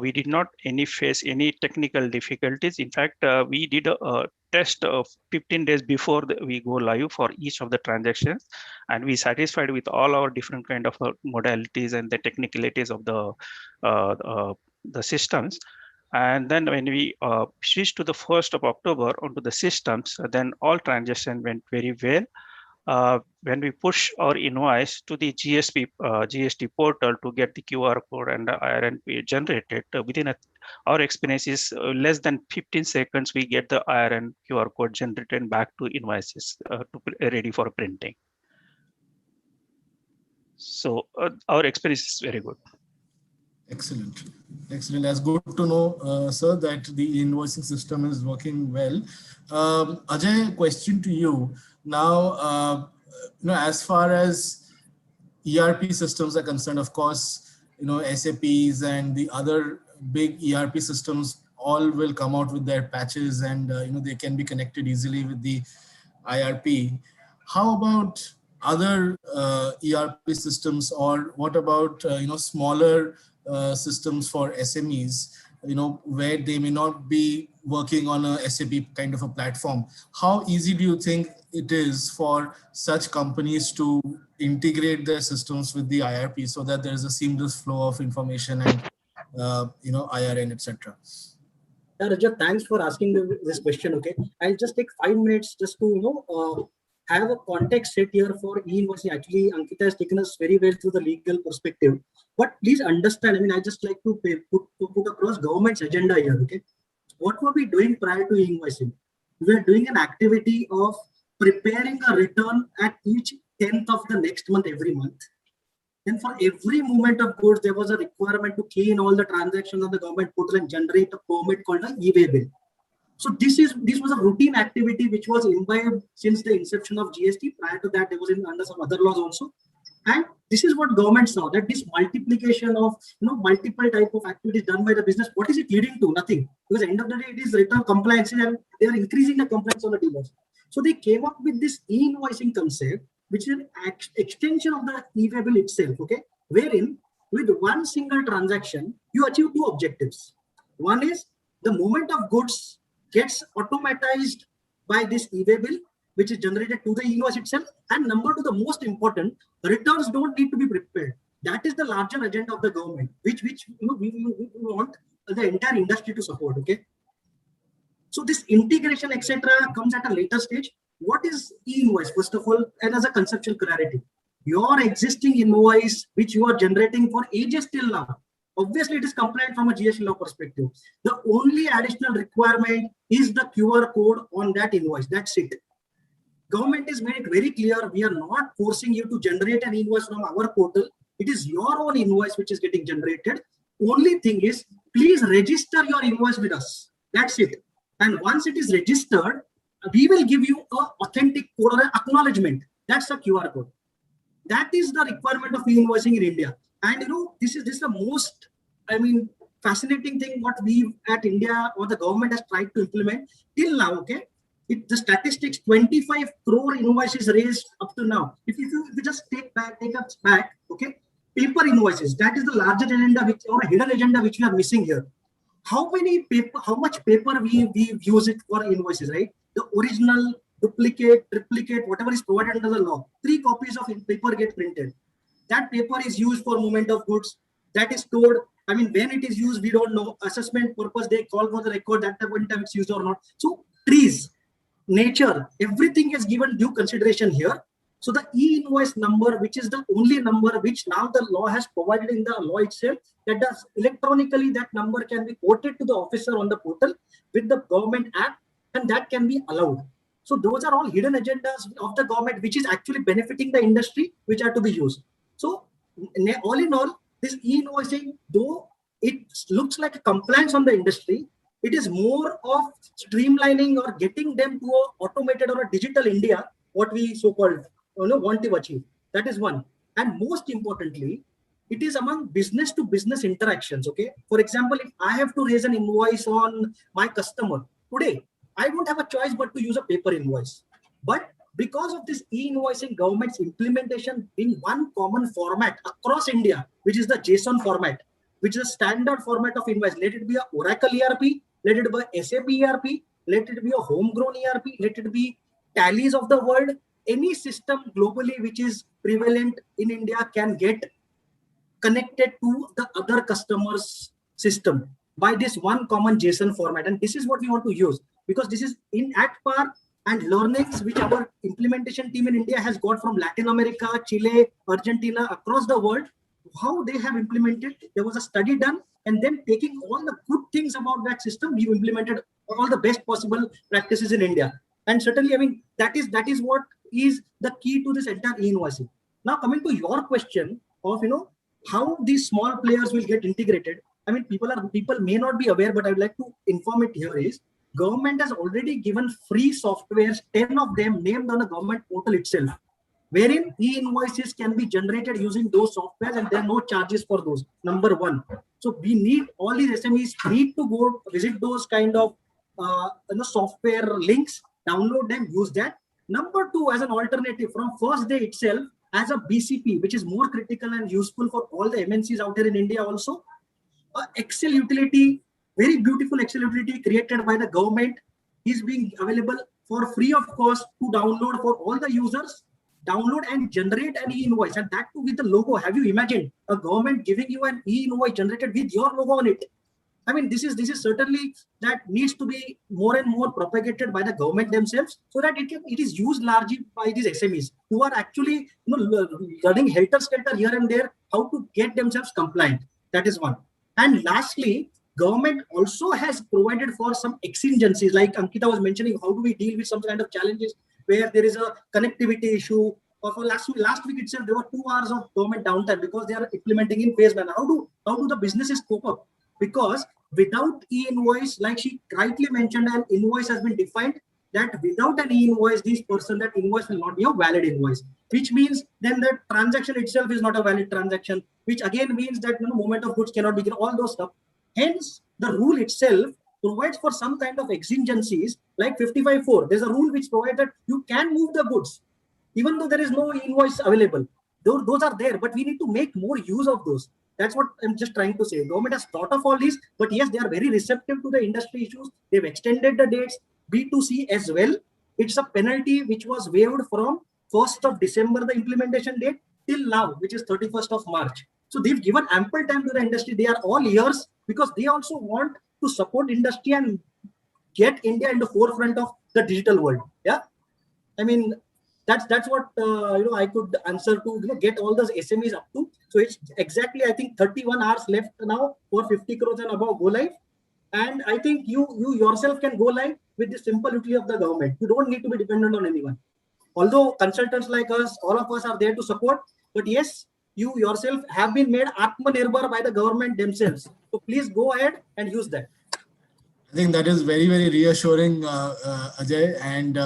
We did not face any technical difficulties. In fact, we did a test of 15 days before we go live for each of the transactions, and we satisfied with all our different kind of modalities and the technicalities of the systems. And then when we switched to the 1st of October onto the systems, then all transactions went very well. When we push our invoice to the GST portal to get the QR code and the IRN generated, within our experience is less than 15 seconds, we get the IRN QR code generated back to invoices ready for printing. So our experience is very good. Excellent. Excellent. That's good to know, sir, that the invoicing system is working well. Ajay, question to you. Now, as far as ERP systems are concerned, of course, SAPs and the other big ERP systems all will come out with their patches, and they can be connected easily with the IRP. How about other ERP systems, or what about smaller systems for SMEs, where they may not be working on a SAP kind of a platform? How easy do you think it is for such companies to integrate their systems with the IRP so that there is a seamless flow of information and IRN, etc.? Yeah, Rajat, thanks for asking this question. Okay, I'll just take 5 minutes just to have a context set here for e-invoicing. Actually, Ankita has taken us very well through the legal perspective. But please understand, I mean, I just like to put across government's agenda here, okay? What were we doing prior to e-invoicing? We were doing an activity of preparing a return at each 10th of the next month every month. Then for every movement of goods, there was a requirement to key in all the transactions on the government portal and generate a permit called an e-way bill. So this was a routine activity which was imbibed since the inception of GST. Prior to that, there was under some other laws also. And this is what government saw, that this multiplication of multiple type of activities done by the business, what is it leading to? Nothing. Because at the end of the day, it is return compliance and they are increasing the compliance on the dealers. So they came up with this e-invoicing concept, which is an extension of the e-way bill itself, okay? Wherein with one single transaction, you achieve two objectives. One is the movement of goods gets automatized by this e-way bill, which is generated to the e-invoice itself. And number two, the most important, returns don't need to be prepared. That is the larger agenda of the government, which we want the entire industry to support, okay? So this integration, etc., comes at a later stage. What is e-invoice, first of all, and as a conceptual clarity? Your existing invoice, which you are generating for ages till now, obviously it is compliant from a GST law perspective. The only additional requirement is the QR code on that invoice. That's it. Government is made it very clear, we are not forcing you to generate an invoice from our portal. It is your own invoice which is getting generated. Only thing is, please register your invoice with us. That's it. And once it is registered, we will give you an authentic code or an acknowledgement. That's the QR code. That is the requirement of e-invoicing in India. And this is the most, fascinating thing what we at India or the government has tried to implement till now, okay? The statistics, 25 crore invoices raised up to now. If you just take us back, okay? Paper invoices, that is the larger agenda or a hidden agenda which we are missing here. How much paper we use it for invoices, right? The original, duplicate, triplicate, whatever is provided under the law. 3 copies of paper get printed. That paper is used for movement of goods. That is stored. When it is used, we don't know. Assessment purpose, they call for the record that one time it's used or not. So trees, nature, everything is given due consideration here. So the e-invoice number, which is the only number which now the law has provided in the law itself, that does electronically, that number can be quoted to the officer on the portal with the government app, and that can be allowed. So those are all hidden agendas of the government, which is actually benefiting the industry, which are to be used. So all in all, this e-invoicing, though it looks like a compliance on the industry, it is more of streamlining or getting them to a automated or a digital India, what we so-called want to achieve. That is one. And most importantly, it is among business to business interactions. Okay. For example, if I have to raise an invoice on my customer today, I won't have a choice but to use a paper invoice. But because of this e-invoicing, government's implementation in one common format across India, which is the Json format, which is a standard format of invoice. Let it be a Oracle ERP, let it be a SAP ERP, let it be a homegrown ERP, let it be tallies of the world. Any system globally which is prevalent in India can get connected to the other customer's system by this one common JSON format. And this is what we want to use, because this is at par and learnings which our implementation team in India has got from Latin America, Chile, Argentina, across the world, how they have implemented. There was a study done, and then taking all the good things about that system, we implemented all the best possible practices in India. And certainly, that is what is the key to this entire e-invoicing. Now, coming to your question of, how these small players will get integrated. People may not be aware, but I would like to inform it here is, government has already given free softwares, 10 of them named on the government portal itself, wherein e-invoices can be generated using those softwares, and there are no charges for those. Number one. So we need, all these SMEs need to go visit those kind of software links, download them, use that. Number two, as an alternative, from first day itself, as a BCP, which is more critical and useful for all the MNCs out there in India also, Excel utility, very beautiful Excel utility created by the government, is being available for free of cost to download for all the users. Download and generate an e-invoice, and that too with the logo. Have you imagined a government giving you an e-invoice generated with your logo on it? I mean, this is certainly that needs to be more and more propagated by the government themselves, so that it is used largely by these SMEs who are actually running helter-skelter here and there, how to get themselves compliant. That is one. And lastly, government also has provided for some exigencies, like Ankita was mentioning. How do we deal with some kind of challenges where there is a connectivity issue? Or for last week itself, there were 2 hours of government downtime because they are implementing in phase manner. How do the businesses cope up? Because without e-invoice, like she rightly mentioned, an invoice has been defined that without an e-invoice, that invoice will not be a valid invoice, which means then the transaction itself is not a valid transaction, which again means that movement of goods cannot be all those stuff. Hence, the rule itself provides for some kind of exigencies like 55.4. There's a rule which provides that you can move the goods even though there is no invoice available. Those are there, but we need to make more use of those. That's what I'm just trying to say. Government has thought of all these, but yes, they are very receptive to the industry issues. They've extended the dates. B2C as well. It's a penalty which was waived from 1st of December, the implementation date, till now, which is 31st of March. So they've given ample time to the industry. They are all ears because they also want to support industry and get India in the forefront of the digital world. Yeah, I mean, that's what I could answer to get all those SMEs up to. So it's exactly, I think, 31 hours left now for 50 crores and above go live. And I think you yourself can go live with the simple utility of the government. You don't need to be dependent on anyone. Although consultants like us, all of us are there to support, but yes, you yourself have been made Atmanirbhar by the government themselves. So please go ahead and use that. I think that is very, very reassuring, Ajay, and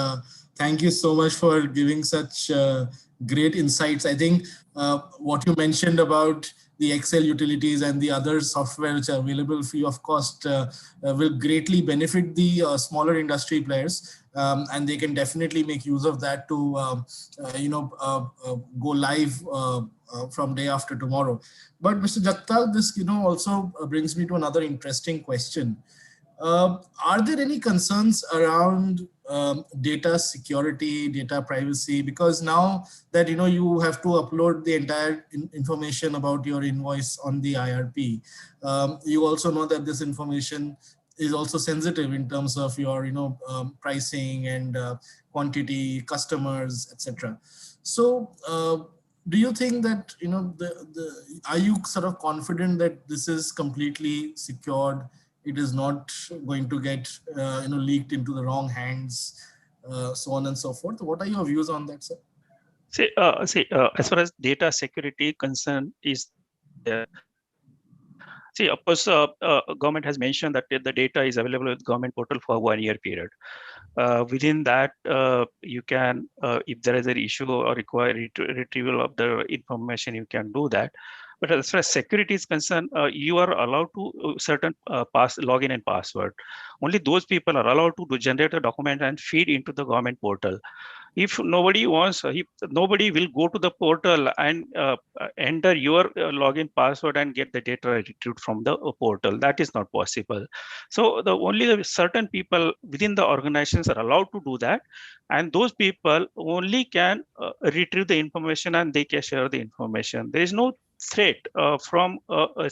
thank you so much for giving such great insights. I think what you mentioned about the Excel utilities and the other software which are available free of cost will greatly benefit the smaller industry players, and they can definitely make use of that to go live from day after tomorrow. But Mr. Jagtal, this also brings me to another interesting question. Are there any concerns around data security, data privacy? Because now that you have to upload the entire information about your invoice on the IRP, you also know that this information is also sensitive in terms of your pricing and quantity, customers, etc. So do you think that are you sort of confident that this is completely secured? It is not going to get leaked into the wrong hands, so on and so forth. What are your views on that, sir? As far as data security concern is there. See, of course, government has mentioned that the data is available with government portal for 1 year period. Within that, you can, if there is an issue or require retrieval of the information, you can do that. But as far as security is concerned, you are allowed to certain login and password. Only those people are allowed to generate a document and feed into the government portal. If nobody wants, nobody will go to the portal and enter your login password and get the data retrieved from the portal. That is not possible. So only the certain people within the organizations are allowed to do that, and those people only can retrieve the information and they can share the information. There is no threat from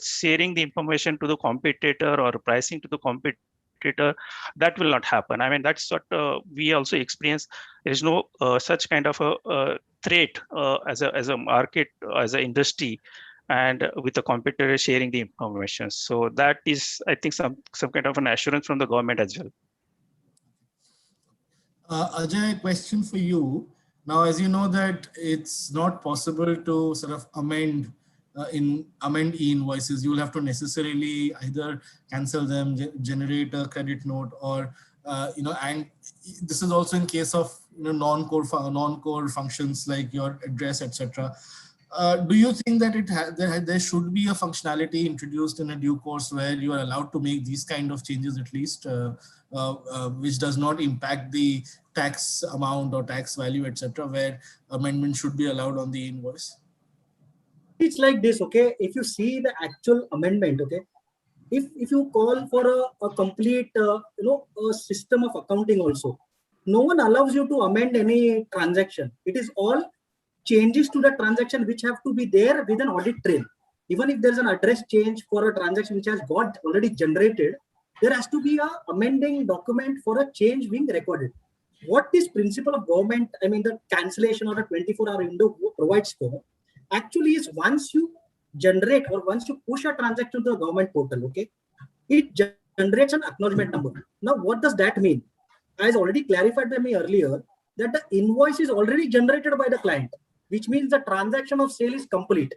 sharing the information to the competitor or pricing to the competitor. That will not happen. I mean, that's what we also experience. There is no such kind of a threat as a market, as an industry, and with the competitor sharing the information. So that is, I think, some kind of an assurance from the government as well. Ajay, question for you. Now, as you know that it's not possible to sort of amend e-invoices. You will have to necessarily either cancel them, generate a credit note, or and this is also in case of non-core functions like your address, etc. Do you think that there should be a functionality introduced in a due course where you are allowed to make these kind of changes at least, which does not impact the tax amount or tax value, etc., where amendment should be allowed on the invoice? It's like this, okay? If you see the actual amendment, okay, if you call for a complete a system of accounting also, no one allows you to amend any transaction. It is all changes to the transaction which have to be there with an audit trail. even if there's an address change for a transaction which has got already generated, there has to be a amending document for a change being recorded. What this principle of government, I mean the cancellation or a 24-hour window provides for, actually is once you generate or once you push a transaction to the government portal, okay, it generates an acknowledgement number. Now, what does that mean? As already clarified by me earlier, that the invoice is already generated by the client, which means the transaction of sale is complete.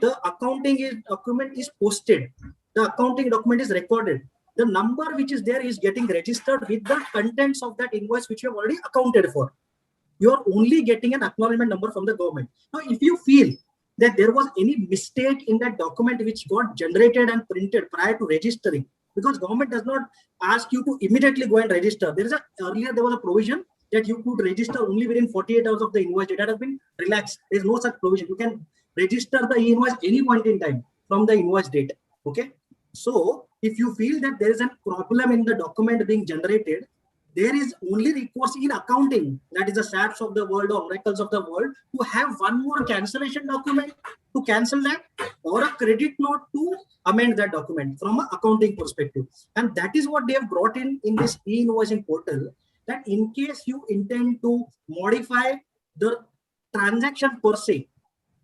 The accounting document is posted. The accounting document is recorded. The number which is there is getting registered with the contents of that invoice which you have already accounted for. You are only getting an acknowledgement number from the government. Now, if you feel that there was any mistake in that document which got generated and printed prior to registering, because government does not ask you to immediately go and register. Earlier there was a provision that you could register only within 48 hours of the invoice date. That has been relaxed. There is no such provision. You can register the e-invoice any point in time from the invoice date. Okay. So if you feel that there is a problem in the document being generated, there is only recourse in accounting, that is the SAPs of the world or oracles of the world, to have one more cancellation document to cancel that, or a credit note to amend that document from an accounting perspective. And that is what they have brought in this e-invoicing portal, that in case you intend to modify the transaction per se,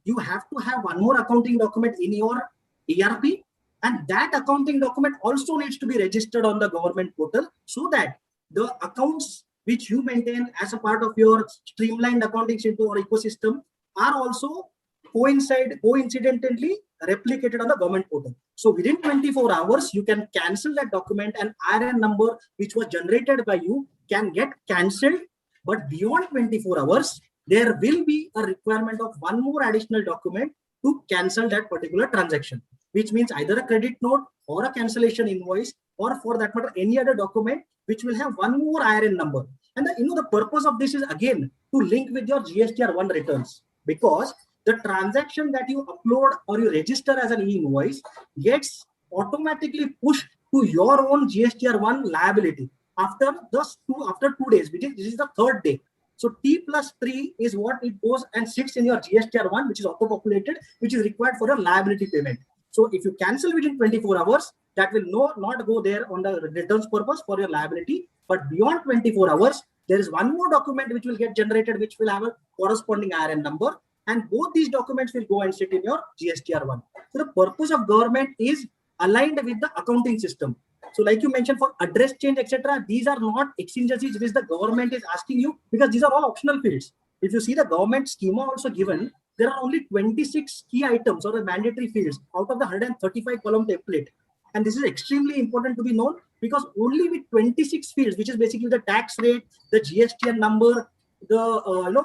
you have to have one more accounting document in your ERP, and that accounting document also needs to be registered on the government portal, so that the accounts which you maintain as a part of your streamlined accounting system or ecosystem are also coincidentally replicated on the government portal. So within 24 hours, you can cancel that document, and IRN number which was generated by you can get cancelled. But beyond 24 hours, there will be a requirement of one more additional document to cancel that particular transaction, which means either a credit note or a cancellation invoice, or for that matter, any other document which will have one more IRN number. And the purpose of this is again to link with your GSTR1 returns, because the transaction that you upload or you register as an e-invoice gets automatically pushed to your own GSTR1 liability after 2 days, which is this is the third day. So T+3 is what it goes and sits in your GSTR1, which is auto-populated, which is required for a liability payment. So if you cancel within 24 hours, that will not go there on the returns purpose for your liability. But beyond 24 hours, there is one more document which will get generated, which will have a corresponding IRN number. And both these documents will go and sit in your GSTR1. So the purpose of government is aligned with the accounting system. So like you mentioned, for address change, etc., these are not exigencies which the government is asking you, because these are all optional fields. If you see the government schema also given, there are only 26 key items or the mandatory fields out of the 135 column template. And this is extremely important to be known, because only with 26 fields, which is basically the tax rate, the GSTN number, the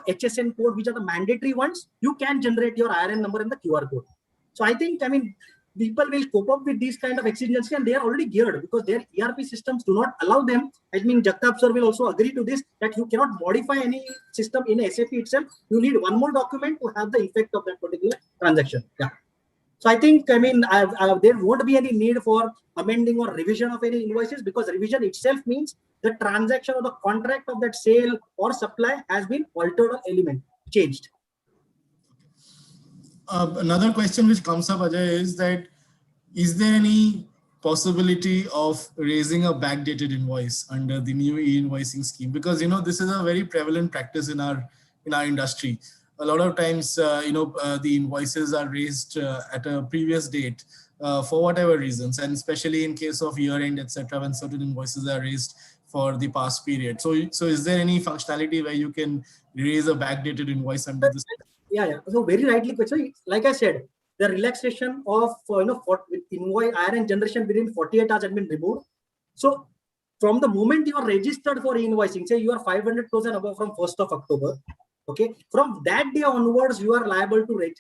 HSN code, which are the mandatory ones, you can generate your IRN number and the QR code. So I think, people will cope up with these kind of exigencies, and they are already geared because their ERP systems do not allow them. I mean, Jagtap sir will also agree to this, that you cannot modify any system in SAP itself. You need one more document to have the effect of that particular transaction. Yeah. So I think, there won't be any need for amending or revision of any invoices, because revision itself means the transaction or the contract of that sale or supply has been altered or changed. Another question which comes up, Ajay, is that is there any possibility of raising a backdated invoice under the new e-invoicing scheme? Because this is a very prevalent practice in our industry. A lot of times, the invoices are raised at a previous date for whatever reasons, and especially in case of year-end, etc., when certain invoices are raised for the past period. So is there any functionality where you can raise a backdated invoice under this? Yeah. So very rightly question. Like I said, the relaxation of invoice IRN generation within 48 hours has been removed. So from the moment you are registered for invoicing, say you are 500 crores and above from 1st of October, okay, from that day onwards, you are liable to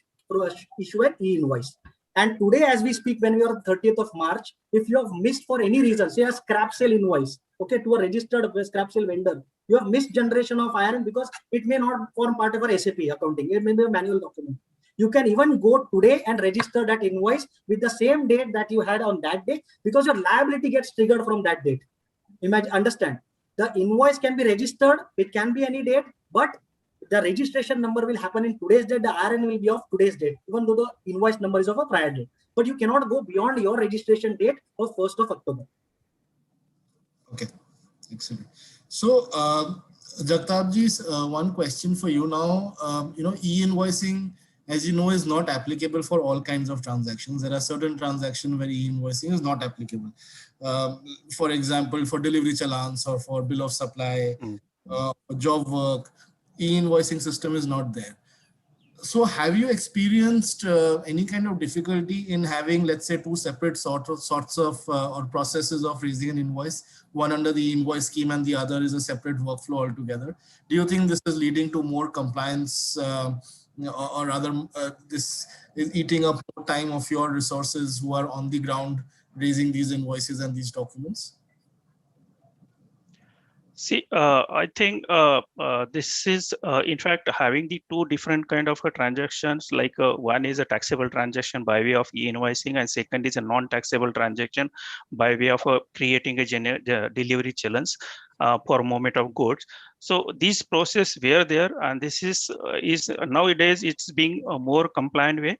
issue an e-invoice. And today, as we speak, when we are 30th of March, if you have missed for any reason, say a scrap sale invoice, okay, to a registered scrap sale vendor, you have missed generation of IRN because it may not form part of our SAP accounting. It may be a manual document. You can even go today and register that invoice with the same date that you had on that day, because your liability gets triggered from that date. Understand, the invoice can be registered. It can be any date, but the registration number will happen in today's date, the IRN will be of today's date, even though the invoice number is of a prior date. But you cannot go beyond your registration date of 1st of October. Okay, excellent. So, Jagtapji, one question for you now. E-invoicing, as you know, is not applicable for all kinds of transactions. There are certain transactions where e-invoicing is not applicable. For example, for delivery challans or for bill of supply, job work, e-invoicing system is not there. So have you experienced any kind of difficulty in having, let's say, two separate sorts of or processes of raising an invoice, one under the invoice scheme and the other is a separate workflow altogether? Do you think this is leading to more compliance or rather this is eating up more time of your resources who are on the ground raising these invoices and these documents? See, I think this is, in fact, having the two different kind of transactions, like one is a taxable transaction by way of e-invoicing and second is a non-taxable transaction by way of creating a delivery challenge for movement of goods. So these process were there, and this is nowadays it's being a more compliant way.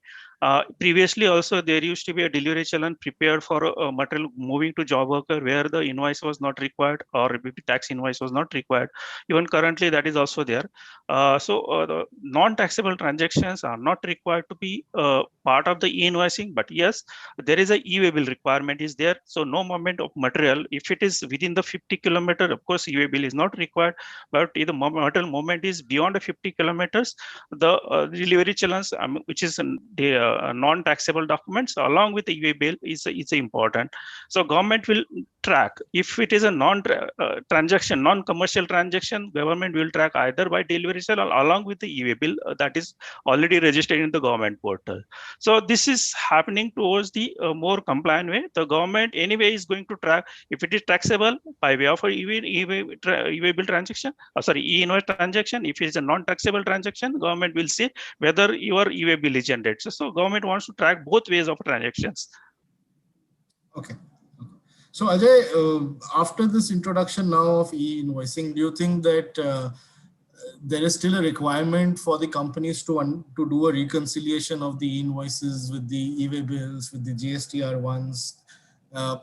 Previously also there used to be a delivery challenge prepared for a material moving to job worker where the invoice was not required or maybe tax invoice was not required. Even currently that is also there. The non-taxable transactions are not required to be part of the e-invoicing, but yes, there is a e-way bill requirement is there. So no movement of material, if it is within the 50 kilometer, of course e-way bill is not required, but if the material movement is beyond the 50 kilometers, the delivery challenge, which is non-taxable documents along with the e-way bill is important. So government will track if it is a non-transaction, non-commercial transaction. Government will track either by delivery challenge along with the e-way bill that is already registered in the government portal. So this is happening towards the more compliant way. The government anyway is going to track if it is taxable by way of a e-way bill transaction. E-invoice transaction. If it is a non-taxable transaction, government will see whether your e-way bill is generated. So government wants to track both ways of transactions. Okay. So Ajay, after this introduction now of e-invoicing, do you think that there is still a requirement for the companies to do a reconciliation of the invoices with the e-way bills, with the GSTR ones,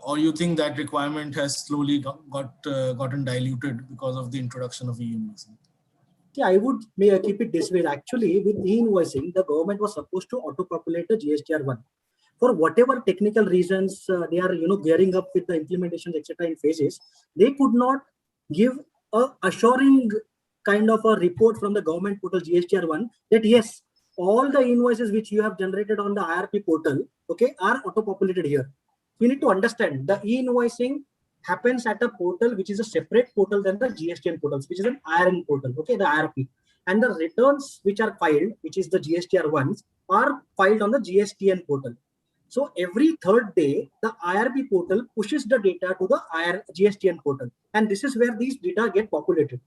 or you think that requirement has slowly gotten diluted because of the introduction of e-invoicing? Yeah, I would keep it this way. Actually, with e-invoicing, the government was supposed to auto-populate the GSTR1. For whatever technical reasons, they are gearing up with the implementations, etc. in phases. They could not give a assuring kind of a report from the government portal GSTR1 that yes, all the invoices which you have generated on the IRP portal, okay, are auto-populated here. You need to understand the e-invoicing happens at a portal which is a separate portal than the GSTN portals, which is an IRN portal, okay, the IRP. And the returns which are filed, which is the GSTR ones, are filed on the GSTN portal. So every third day, the IRP portal pushes the data to the GSTN portal. And this is where these data get populated.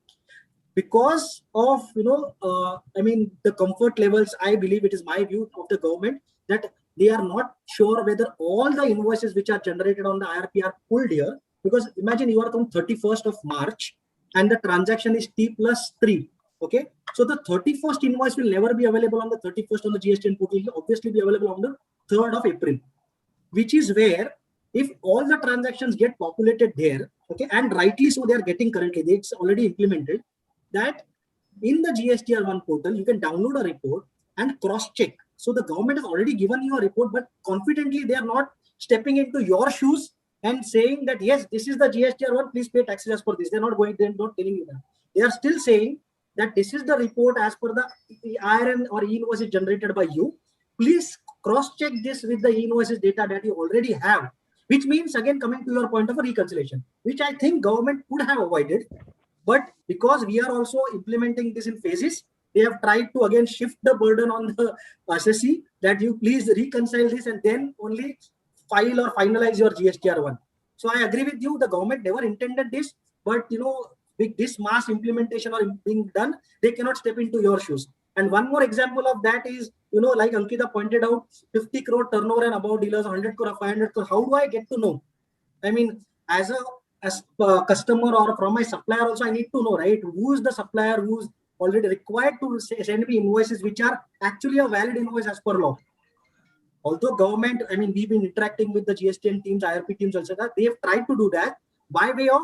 Because of, the comfort levels, I believe it is my view of the government that they are not sure whether all the invoices which are generated on the IRP are pulled here. Because imagine you are on 31st of March and the transaction is T+3. Okay. So the 31st invoice will never be available on the 31st on the GSTN portal. It will obviously be available on the 3rd of April, which is where if all the transactions get populated there, okay, and rightly so they are getting currently, it's already implemented that in the GSTR1 portal, you can download a report and cross-check. So the government has already given you a report, but confidently they are not stepping into your shoes and saying that, yes, this is the GSTR1, please pay taxes as per this. They're not telling you that. They are still saying that this is the report as per the IRN or e-invoices generated by you. Please cross-check this with the e-invoices data that you already have, which means, again, coming to your point of a reconciliation, which I think government could have avoided. But because we are also implementing this in phases, they have tried to again shift the burden on the assessee that you please reconcile this and then only file or finalize your GSTR1. So I agree with you. The government never intended this, but with this mass implementation or being done, they cannot step into your shoes. And one more example of that is, like Ankita pointed out, 50 crore turnover and above dealers, 100 crore, 500 crore. How do I get to know? I mean, as a customer or from my supplier also, I need to know, right? Who is the supplier, who's already required to send me invoices which are actually a valid invoice as per law. Although government, I mean, we've been interacting with the GSTN teams, IRP teams, etc. They have tried to do that by way of,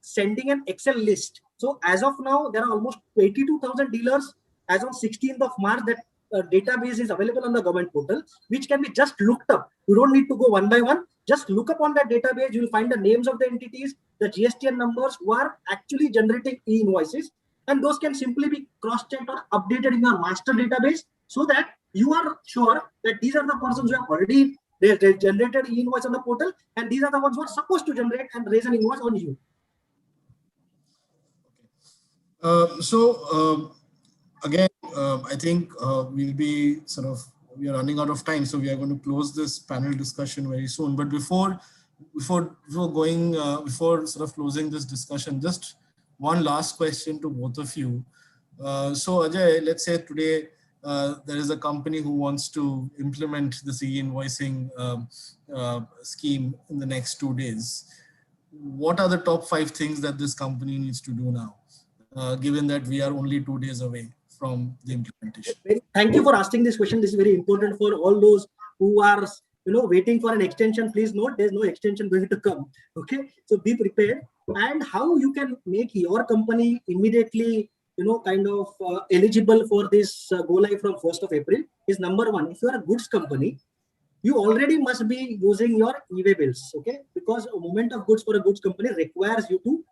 sending an Excel list. So as of now, there are almost 82,000 dealers as on 16th of March that database is available on the government portal, which can be just looked up. You don't need to go one by one. Just look up on that database. You will find the names of the entities, the GSTN numbers who are actually generating e-invoices. And those can simply be cross-checked or updated in your master database so that you are sure that these are the persons who have already they generated e-invoice on the portal, and these are the ones who are supposed to generate and raise an invoice on you. Again, I think we'll be we are running out of time, so we are going to close this panel discussion very soon. But before closing this discussion, just one last question to both of you. So Ajay, let's say today there is a company who wants to implement this e-invoicing scheme in the next 2 days. What are the top 5 things that this company needs to do now, given that we are only 2 days away from the implementation? Thank you for asking this question. This is very important for all those who are waiting for an extension. Please note there's no extension going to come. Okay, so be prepared. And how you can make your company immediately eligible for this go live from 1st of April is number one. If you are a goods company, you already must be using your e-way bills, okay? Because a movement of goods for a goods company requires you to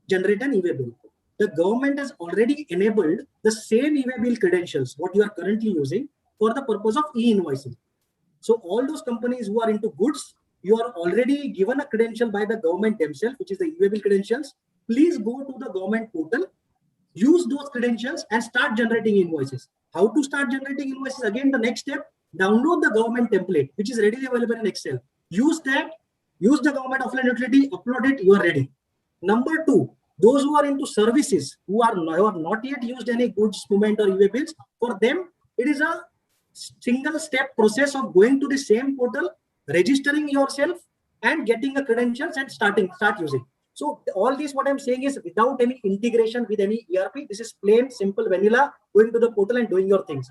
generate an e-way bill. The government has already enabled the same e-way bill credentials, what you are currently using, for the purpose of e-invoicing. So all those companies who are into goods, you are already given a credential by the government themselves, which is the e-way bill credentials. Please go to the government portal, use those credentials and start generating invoices. How to start generating invoices? Again, the next step, download the government template, which is readily available in Excel. Use that, use the government offline utility, upload it, you are ready. Number 2, those who are into services, who have not yet used any goods movement or e-way bills, for them, it is a single step process of going to the same portal, registering yourself and getting a credentials and start using. So all this, what I'm saying is without any integration with any ERP, this is plain, simple, vanilla, going to the portal and doing your things.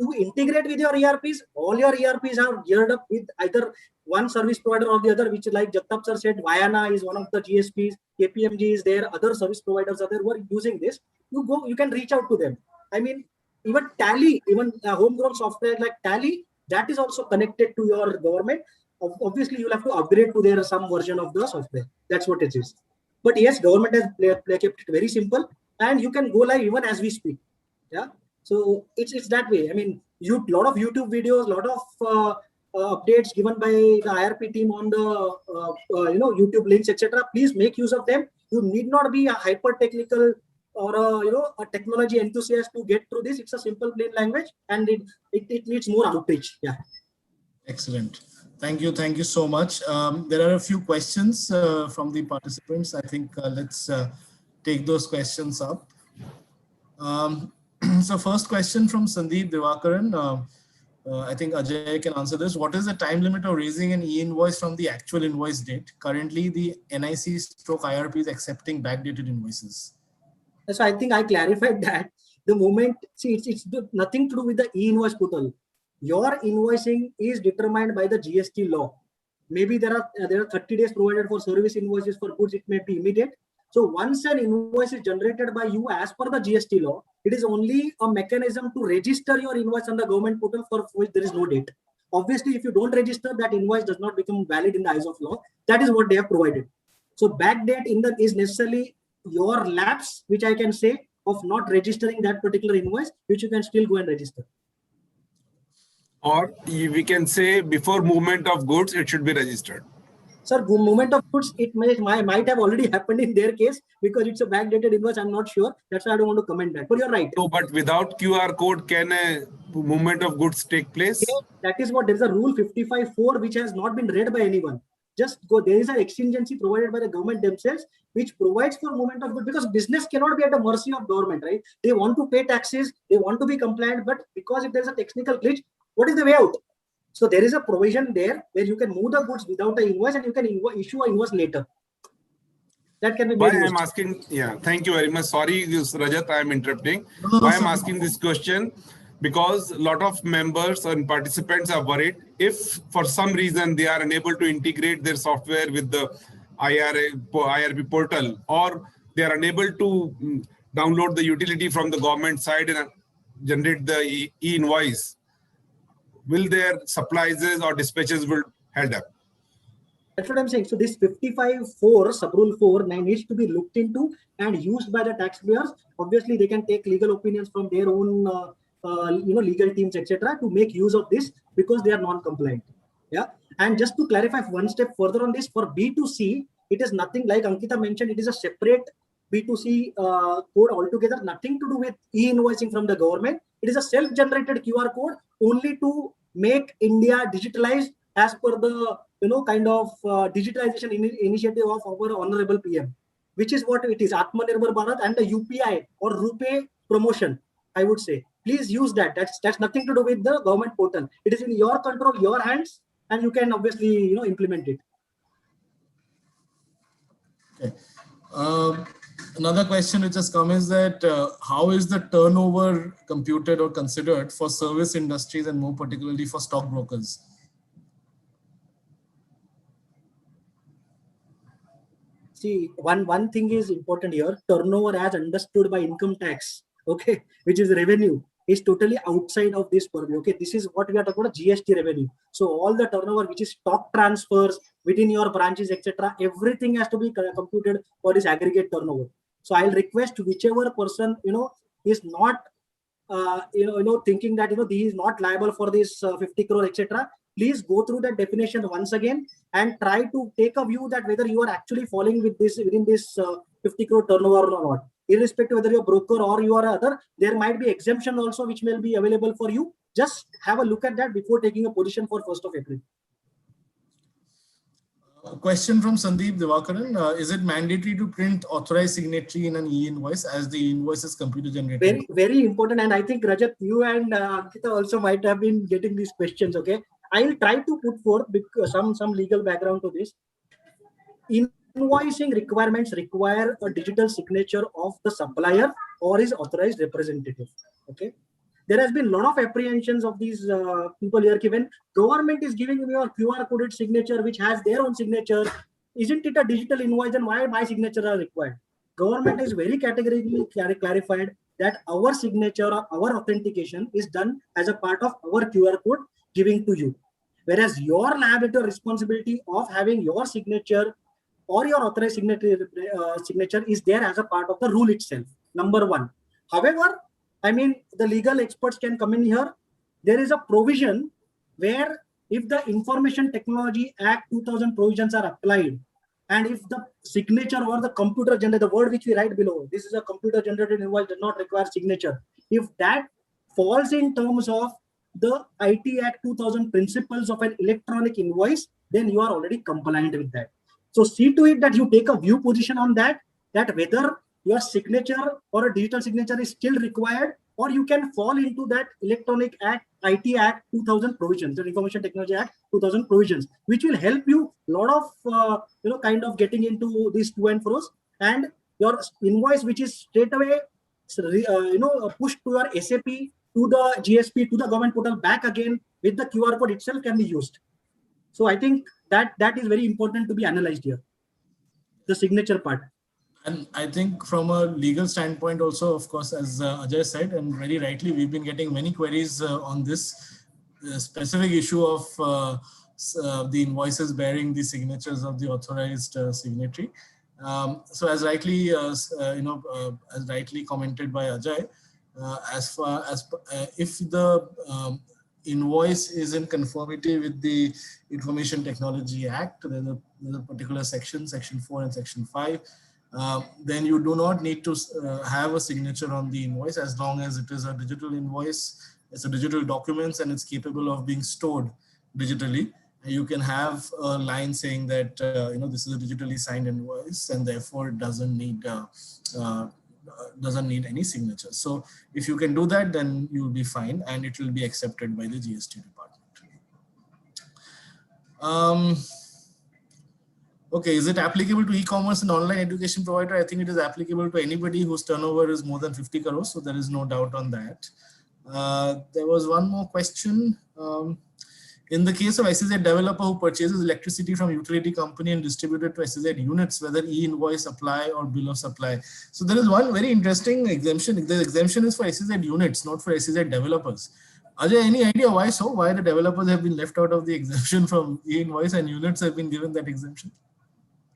To integrate with your ERPs, all your ERPs are geared up with either one service provider or the other, which like Jagtap sir said, Vayana is one of the GSPs, KPMG is there, other service providers are there who are using this. You can reach out to them. I mean, even Tally, even homegrown software like Tally, that is also connected to your government. Obviously, you'll have to upgrade to their some version of the software. That's what it is. But yes, government has kept it very simple, and you can go live even as we speak. Yeah, so it's that way. I mean, lot of YouTube videos, lot of updates given by the IRP team on the YouTube links, etc. Please make use of them. You need not be a hyper technical or a technology enthusiast to get through this. It's a simple plain language, and it needs more outreach. Yeah. Excellent. Thank you so much. There are a few questions from the participants. I think let's take those questions up. So first question from Sandeep Divakaran. I think Ajay can answer this. What is the time limit of raising an e-invoice from the actual invoice date? Currently, the NIC/IRP is accepting backdated invoices. So I think I clarified that. The moment, see, it's nothing to do with the e-invoice portal. Your invoicing is determined by the GST law. Maybe there are 30 days provided for service invoices. For goods, it may be immediate. So once an invoice is generated by you as per the GST law, it is only a mechanism to register your invoice on the government portal for which there is no date. Obviously, if you don't register, that invoice does not become valid in the eyes of law. That is what they have provided. So backdate is necessarily your lapse, which I can say, of not registering that particular invoice, which you can still go and register. Or we can say before movement of goods, it should be registered. Sir, movement of goods, it might have already happened in their case because it's a backdated invoice. I'm not sure. That's why I don't want to comment that. But you're right. No, but without QR code, can a movement of goods take place? Okay, that is what there's a rule 55.4 which has not been read by anyone. Just go. There is an exigency provided by the government themselves, which provides for movement of goods, because business cannot be at the mercy of government, right? They want to pay taxes, they want to be compliant, but because if there's a technical glitch, what is the way out? So there is a provision there where you can move the goods without an invoice and you can issue an invoice later. That can be Why made I'm used. asking, yeah, thank you very much. Sorry, Rajat, I'm interrupting. No, Why I'm sir. asking this question? Because a lot of members and participants are worried if for some reason they are unable to integrate their software with the IRB portal, or they are unable to download the utility from the government side and generate the e-invoice, will their supplies or dispatches will held up? That's what I'm saying. So this 55(4) sub-rule 4 needs to be looked into and used by the taxpayers. Obviously, they can take legal opinions from their own, legal teams, etc., to make use of this because they are non-compliant. Yeah. And just to clarify one step further on this, for B2C, it is nothing like Ankita mentioned. It is a separate B2C code altogether, nothing to do with e-invoicing from the government. It is a self-generated QR code only to make India digitalized as per the kind of digitalization initiative of our honorable PM, which is what it is, Atmanirbhar Bharat and the UPI or RuPay promotion. I would say, please use that. That's nothing to do with the government portal. It is in your control, your hands, and you can obviously implement it. Okay. Another question which has come is that how is the turnover computed or considered for service industries and more particularly for stockbrokers? See, one thing is important here. Turnover as understood by income tax, okay, which is revenue, is totally outside of this purview. Okay, this is what we are talking about, GST revenue. So all the turnover, which is stock transfers within your branches, etc., everything has to be computed for this aggregate turnover. So I'll request whichever person is not thinking that he is not liable for this 50 crore, etc. Please go through that definition once again and try to take a view that whether you are actually falling within this 50 crore turnover or not. Irrespective whether you're a broker or you are other, there might be exemption also which may be available for you. Just have a look at that before taking a position for 1st of April. A question from Sandeep Divakaran. Is it mandatory to print authorized signatory in an e-invoice as the invoice is computer generated? Very, very important. And I think Rajat, you and Ankita also might have been getting these questions. Okay, I'll try to put forth some legal background to this. Invoicing requirements require a digital signature of the supplier or his authorized representative. Okay, there has been a lot of apprehensions of these people here. Given government is giving me a QR coded signature which has their own signature, isn't it a digital invoice, and why my signature are required? Government is very categorically clarified that our signature or our authentication is done as a part of our QR code giving to you, whereas your liability or responsibility of having your signature or your authorized signature is there as a part of the rule itself. Number one. However, I mean, the legal experts can come in here. There is a provision where if the Information Technology Act 2000 provisions are applied, and if the signature or the computer generated, the word which we write below, this is a computer generated invoice, does not require signature. If that falls in terms of the IT Act 2000 principles of an electronic invoice, then you are already compliant with that. So see to it that you take a view position on that whether your signature or a digital signature is still required, or you can fall into that Electronic Act, IT Act 2000 provisions, the Information Technology Act 2000 provisions, which will help you a lot of, kind of getting into these to and fro's, and your invoice, which is straight away, pushed to your SAP, to the GSP, to the government portal, back again with the QR code itself can be used. So I think that is very important to be analyzed here, the signature part. And I think from a legal standpoint also, of course, as Ajay said, and very rightly, we've been getting many queries on this specific issue of the invoices bearing the signatures of the authorized signatory. So as rightly, as rightly commented by Ajay, as far as if the invoice is in conformity with the Information Technology Act, there's a particular section 4 and section 5, then you do not need to have a signature on the invoice as long as it is a digital invoice, it's a digital document and it's capable of being stored digitally. You can have a line saying that, this is a digitally signed invoice and therefore it doesn't need any signature. So if you can do that, then you'll be fine and it will be accepted by the GST department. Okay, is it applicable to e-commerce and online education provider? I think it is applicable to anybody whose turnover is more than 50 crores. So there is no doubt on that. There was one more question. In the case of SEZ developer who purchases electricity from utility company and distributed to SEZ units, whether e-invoice apply or bill of supply. So there is one very interesting exemption. The exemption is for SEZ units, not for SEZ developers. Ajay, any idea why so? Why the developers have been left out of the exemption from e-invoice and units have been given that exemption?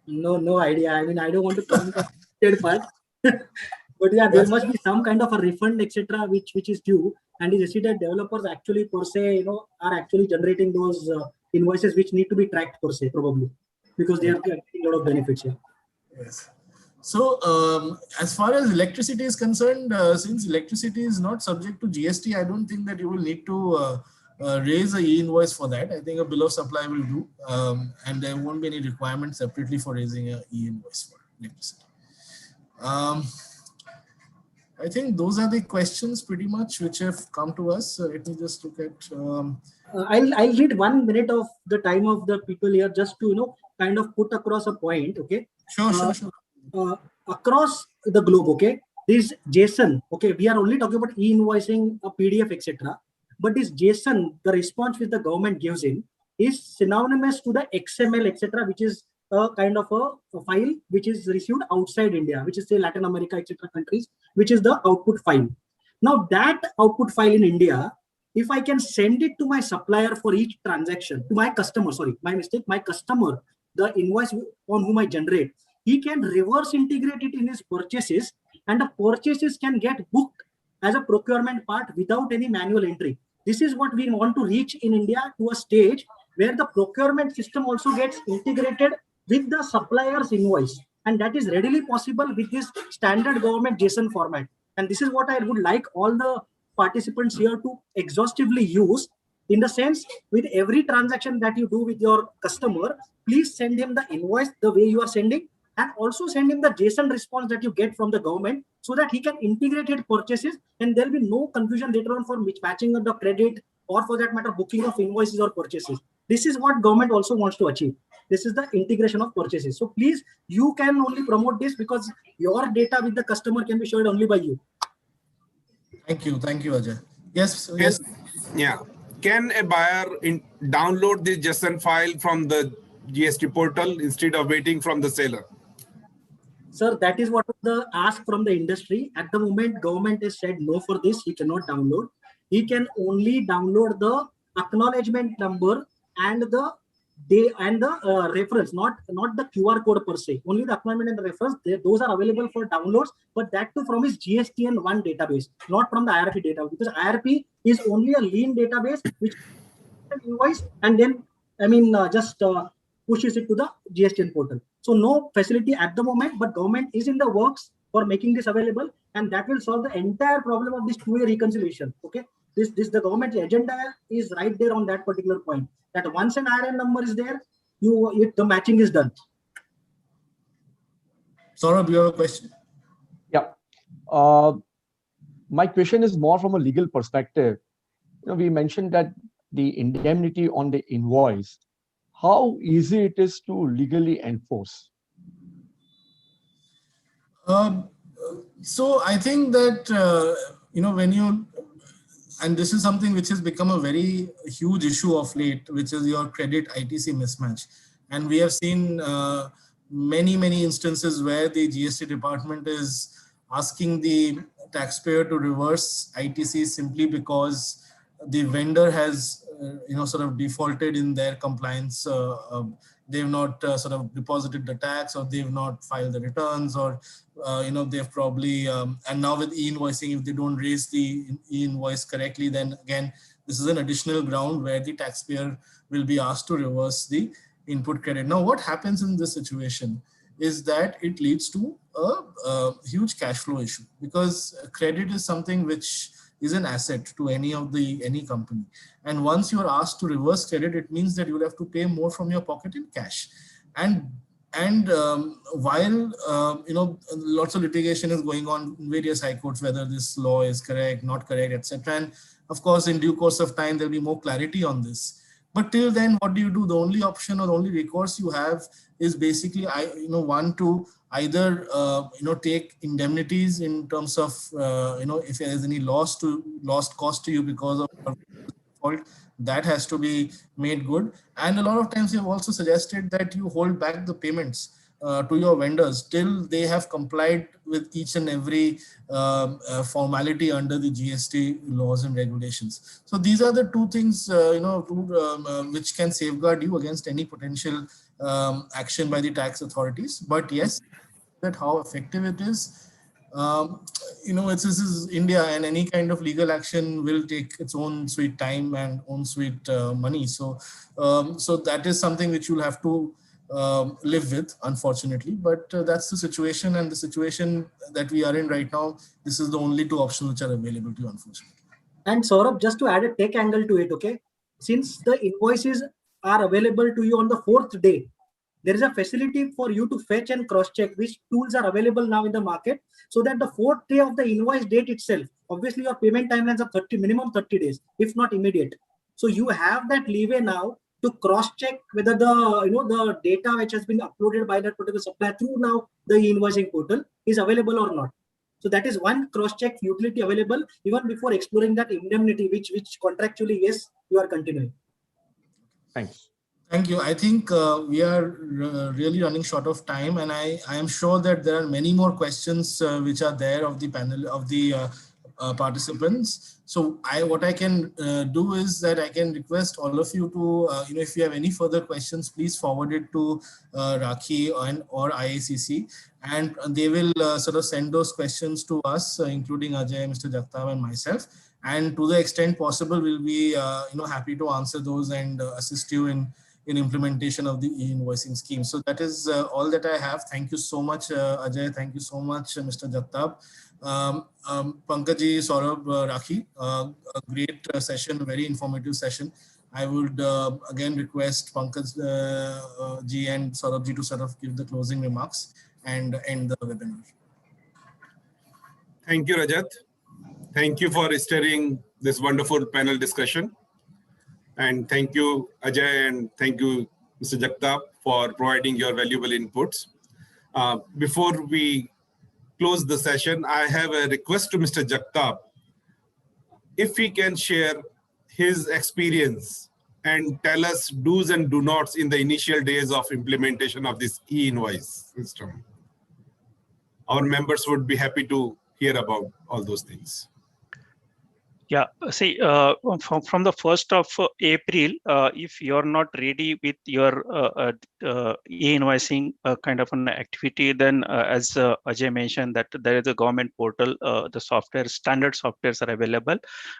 No idea. I mean, I don't want to comment on the part. But yeah, there must be some kind of a refund, etc., which is due. And is SEZ developers actually per se, are actually generating those invoices which need to be tracked per se, probably, because they are getting a lot of benefits here. Yes. So as far as electricity is concerned, since electricity is not subject to GST, I don't think that you will need to raise a e-invoice for that. I think a bill of supply will do, and there won't be any requirement separately for raising a e-invoice for electricity. I think those are the questions pretty much which have come to us. So let me just look at. I'll read 1 minute of the time of the people here just to kind of put across a point. Okay. Sure. Across the globe. Okay. This JSON. Okay. We are only talking about e-invoicing, a PDF, etc. But this JSON, the response which the government gives in, is synonymous to the XML, etc., which is a kind of a file which is received outside India, which is say Latin America, etc. countries, which is the output file. Now that output file in India, if I can send it to my supplier for each transaction, to my customer, sorry, my mistake, my customer, the invoice on whom I generate, he can reverse integrate it in his purchases, and the purchases can get booked as a procurement part without any manual entry. This is what we want to reach in India, to a stage where the procurement system also gets integrated with the supplier's invoice. And that is readily possible with this standard government JSON format. And this is what I would like all the participants here to exhaustively use, in the sense, with every transaction that you do with your customer, please send him the invoice the way you are sending, and also send him the JSON response that you get from the government, so that he can integrate his purchases, and there will be no confusion later on for matching of the credit, or for that matter, booking of invoices or purchases. This is what government also wants to achieve. This is the integration of purchases. So please, you can only promote this because your data with the customer can be shared only by you. Thank you, Ajay. Yes. Yeah. Can a buyer download the JSON file from the GST portal instead of waiting from the seller? Sir, that is what the ask from the industry. At the moment, government has said no for this. He cannot download. He can only download the acknowledgement number and the reference, not the QR code per se. Only the acknowledgement and the reference. Those are available for downloads, but that too from his GSTN1 database, not from the IRP database, because IRP is only a lean database which invoice and then just pushes it to the GSTN portal. So no facility at the moment, but government is in the works for making this available, and that will solve the entire problem of this two-way reconciliation. Okay, the government agenda is right there on that particular point. That once an IRN number is there, the matching is done. Saurabh, you have a question? Yeah. My question is more from a legal perspective. We mentioned that the indemnity on the invoice, how easy it is to legally enforce? So I think that, when you, and this is something which has become a very huge issue of late, which is your credit Itc mismatch. And we have seen many instances where the GST department is asking the taxpayer to reverse Itc simply because the vendor has, sort of defaulted in their compliance. They've not sort of deposited the tax, or they've not filed the returns, or, they've probably, and now with e-invoicing, if they don't raise the e-invoice correctly, then again, this is an additional ground where the taxpayer will be asked to reverse the input credit. Now, what happens in this situation is that it leads to a huge cash flow issue, because credit is something which is an asset to any company. And once you are asked to reverse credit, it means that you will have to pay more from your pocket in cash. And while, lots of litigation is going on in various high courts, whether this law is correct, not correct, etc. And of course, in due course of time, there will be more clarity on this. But till then, what do you do? The only option or the only recourse you have is basically, one to either, take indemnities in terms of, if there is any lost cost to you because of fault, that has to be made good. And a lot of times we have also suggested that you hold back the payments to your vendors till they have complied with each and every formality under the GST laws and regulations. So these are the two things, which can safeguard you against any potential action by the tax authorities. But yes, that how effective it is. This is India, and any kind of legal action will take its own sweet time and own sweet money. So that is something which you'll have to live with, unfortunately. But that's the situation, and the situation that we are in right now, this is the only two options which are available to you, unfortunately. And Saurabh, just to add a tech angle to it, okay, since the invoices are available to you on the 4th day, there is a facility for you to fetch and cross-check which tools are available now in the market, so that the 4th day of the invoice date itself, obviously your payment timelines are minimum 30 days, if not immediate. So you have that leeway now to cross-check whether the data which has been uploaded by that particular supplier through now the e-invoicing portal is available or not. So that is one cross-check utility available even before exploring that indemnity, which contractually, yes, you are continuing. Thanks. Thank you. I think we are really running short of time, and I am sure that there are many more questions which are there of the panel, of the participants. So what I can do is that I can request all of you to, if you have any further questions, please forward it to Rakhi or IACC, and they will sort of send those questions to us, including Ajay, Mr. Jagtap, and myself. And to the extent possible, we'll be happy to answer those and assist you in implementation of the e-invoicing scheme. So that is all that I have. Thank you so much, Ajay. Thank you so much, Mr. Jagtap. Pankaj, Saurabh, Rakhi, a great session, very informative session. I would again request Pankaj ji and Saurabh ji to sort of give the closing remarks and end the webinar. Thank you, Rajat. Thank you for steering this wonderful panel discussion. And thank you, Ajay, and thank you, Mr. Jagtap, for providing your valuable inputs. Before we close the session, I have a request to Mr. Jagtap. If he can share his experience and tell us do's and do nots in the initial days of implementation of this e-invoice system. Our members would be happy to hear about all those things. Yeah, see, from the 1st of April, if you're not ready with your e-invoicing kind of an activity, then as Ajay mentioned that there is a government portal, the software, standard softwares are available.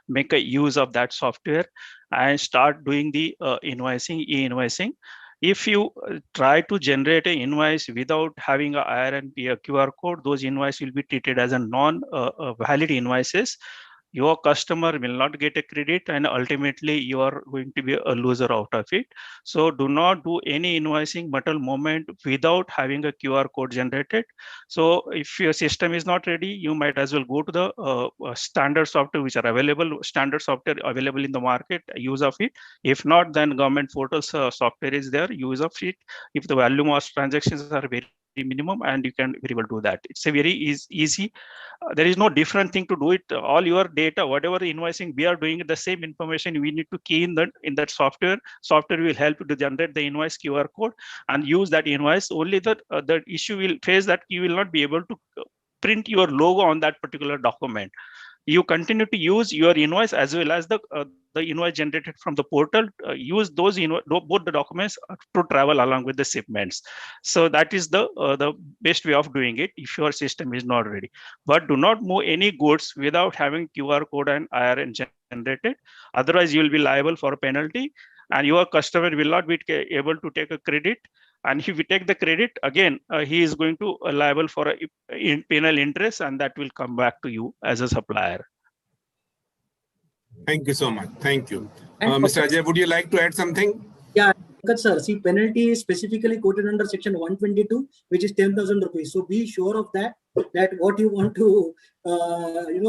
Make a use of that software and start doing the e-invoicing. If you try to generate an invoice without having a IRNP, a QR code, those invoices will be treated as a non-valid invoices. Your customer will not get a credit, and ultimately you are going to be a loser out of it. So do not do any invoicing button moment without having a QR code generated. So if your system is not ready, you might as well go to the standard software which are available, standard software available in the market, use of it. If not, then government portals software is there, use of it. If the volume of transactions are very minimum, and you can very well do that. It's a very easy. There is no different thing to do it. All your data, whatever invoicing we are doing, the same information we need to key in that software. Software will help you to generate the invoice QR code and use that invoice. Only the issue will face that you will not be able to print your logo on that particular document. You continue to use your invoice as well as the invoice generated from the portal. Use those both the documents to travel along with the shipments. So that is the best way of doing it if your system is not ready. But do not move any goods without having QR code and IRN generated. Otherwise, you will be liable for a penalty, and your customer will not be able to take a credit. And if we take the credit, again, he is going to liable for a penal interest, and that will come back to you as a supplier. Thank you so much. Thank you. Mr. Ajay, would you like to add something? Yeah, sir. See, penalty is specifically quoted under section 122, which is 10,000 rupees. So be sure of that. that what you want to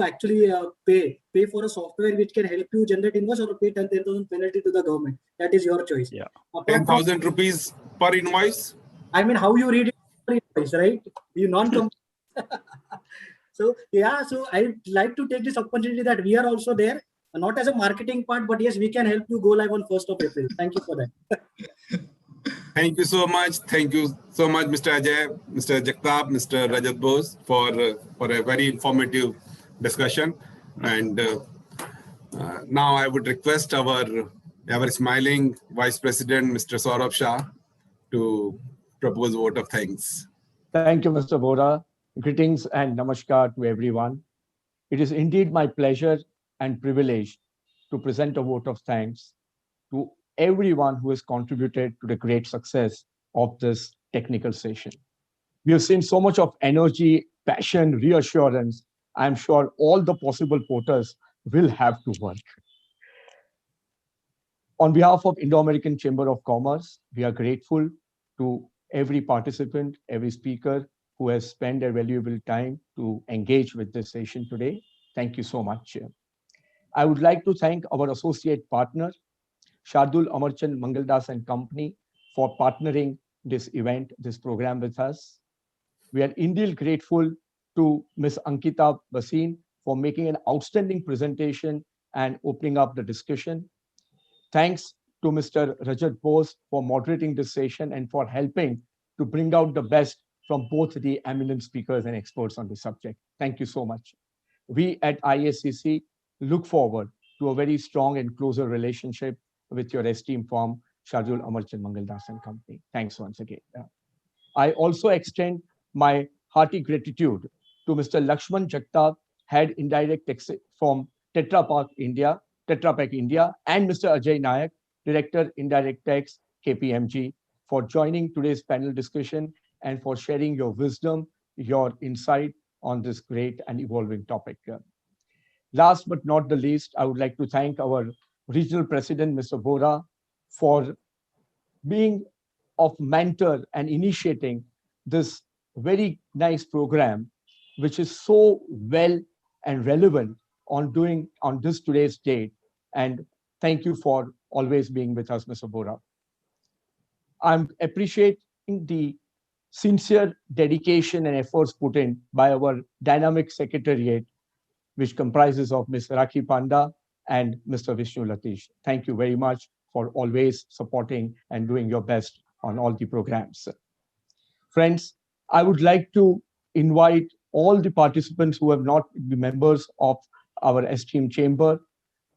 actually pay for a software which can help you generate invoice, or pay 10,000 penalty to the government. That is your choice. Yeah. 10,000 rupees per invoice. I mean, how you read it per invoice, right? You non So yeah, so I'd like to take this opportunity that we are also there, not as a marketing part, but yes, we can help you go live on 1st of April. Thank you for that. Thank you so much. Thank you so much, Mr. Ajay, Mr. Jagtap, Mr. Rajat Bose, for a very informative discussion. And now I would request our smiling Vice President, Mr. Saurabh Shah, to propose vote of thanks. Thank you, Mr. Bohara. Greetings and namaskar to everyone. It is indeed my pleasure and privilege to present a vote of thanks to everyone who has contributed to the great success of this technical session. We have seen so much of energy, passion, reassurance. I'm sure all the possible porters will have to work. On behalf of Indo-American Chamber of Commerce, we are grateful to every participant, every speaker who has spent their valuable time to engage with this session today. Thank you so much. I would like to thank our associate partner, Shardul Amarchand Mangaldas and Company, for partnering this event, this program with us. We are indeed grateful to Ms. Ankita Basin for making an outstanding presentation and opening up the discussion. Thanks to Mr. Rajat Bose for moderating this session and for helping to bring out the best from both the eminent speakers and experts on the subject. Thank you so much. We at IACC look forward to a very strong and closer relationship with your esteemed firm, Shardul Amarchand Mangaldas and Company. Thanks once again. I also extend my hearty gratitude to Mr. Lakshman Jagtap, Head Indirect Tax from Tetra Pak India, and Mr. Ajay Nayak, Director Indirect Tax, KPMG, for joining today's panel discussion and for sharing your wisdom, your insight on this great and evolving topic. Last but not the least, I would like to thank our Regional President, Mr. Bohara, for being of mentor and initiating this very nice program, which is so well and relevant on this today's date. And thank you for always being with us, Mr. Bohara. I'm appreciating the sincere dedication and efforts put in by our dynamic secretariat, which comprises of Ms. Rakhi Panda and Mr. Vishnu Latish. Thank you very much for always supporting and doing your best on all the programs. Friends, I would like to invite all the participants who have not been members of our esteemed chamber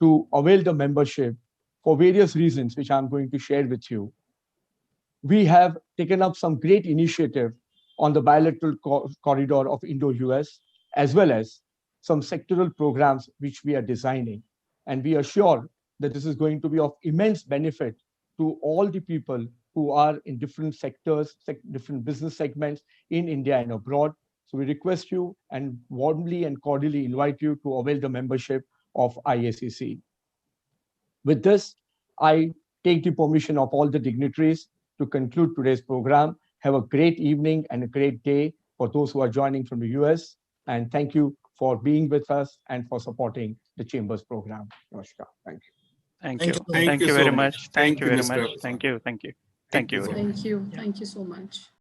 to avail the membership for various reasons, which I'm going to share with you. We have taken up some great initiative on the bilateral corridor of Indo-US, as well as some sectoral programs which we are designing. And we are sure that this is going to be of immense benefit to all the people who are in different sectors, different business segments in India and abroad. So we request you and warmly and cordially invite you to avail the membership of IACC. With this, I take the permission of all the dignitaries to conclude today's program. Have a great evening and a great day for those who are joining from the US. And thank you for being with us and for supporting the Chamber's program. Namaskar. Thank you. Thank you. Thank you very so much. Thank you very Mr. much. Thank you. Thank you. Thank you so much.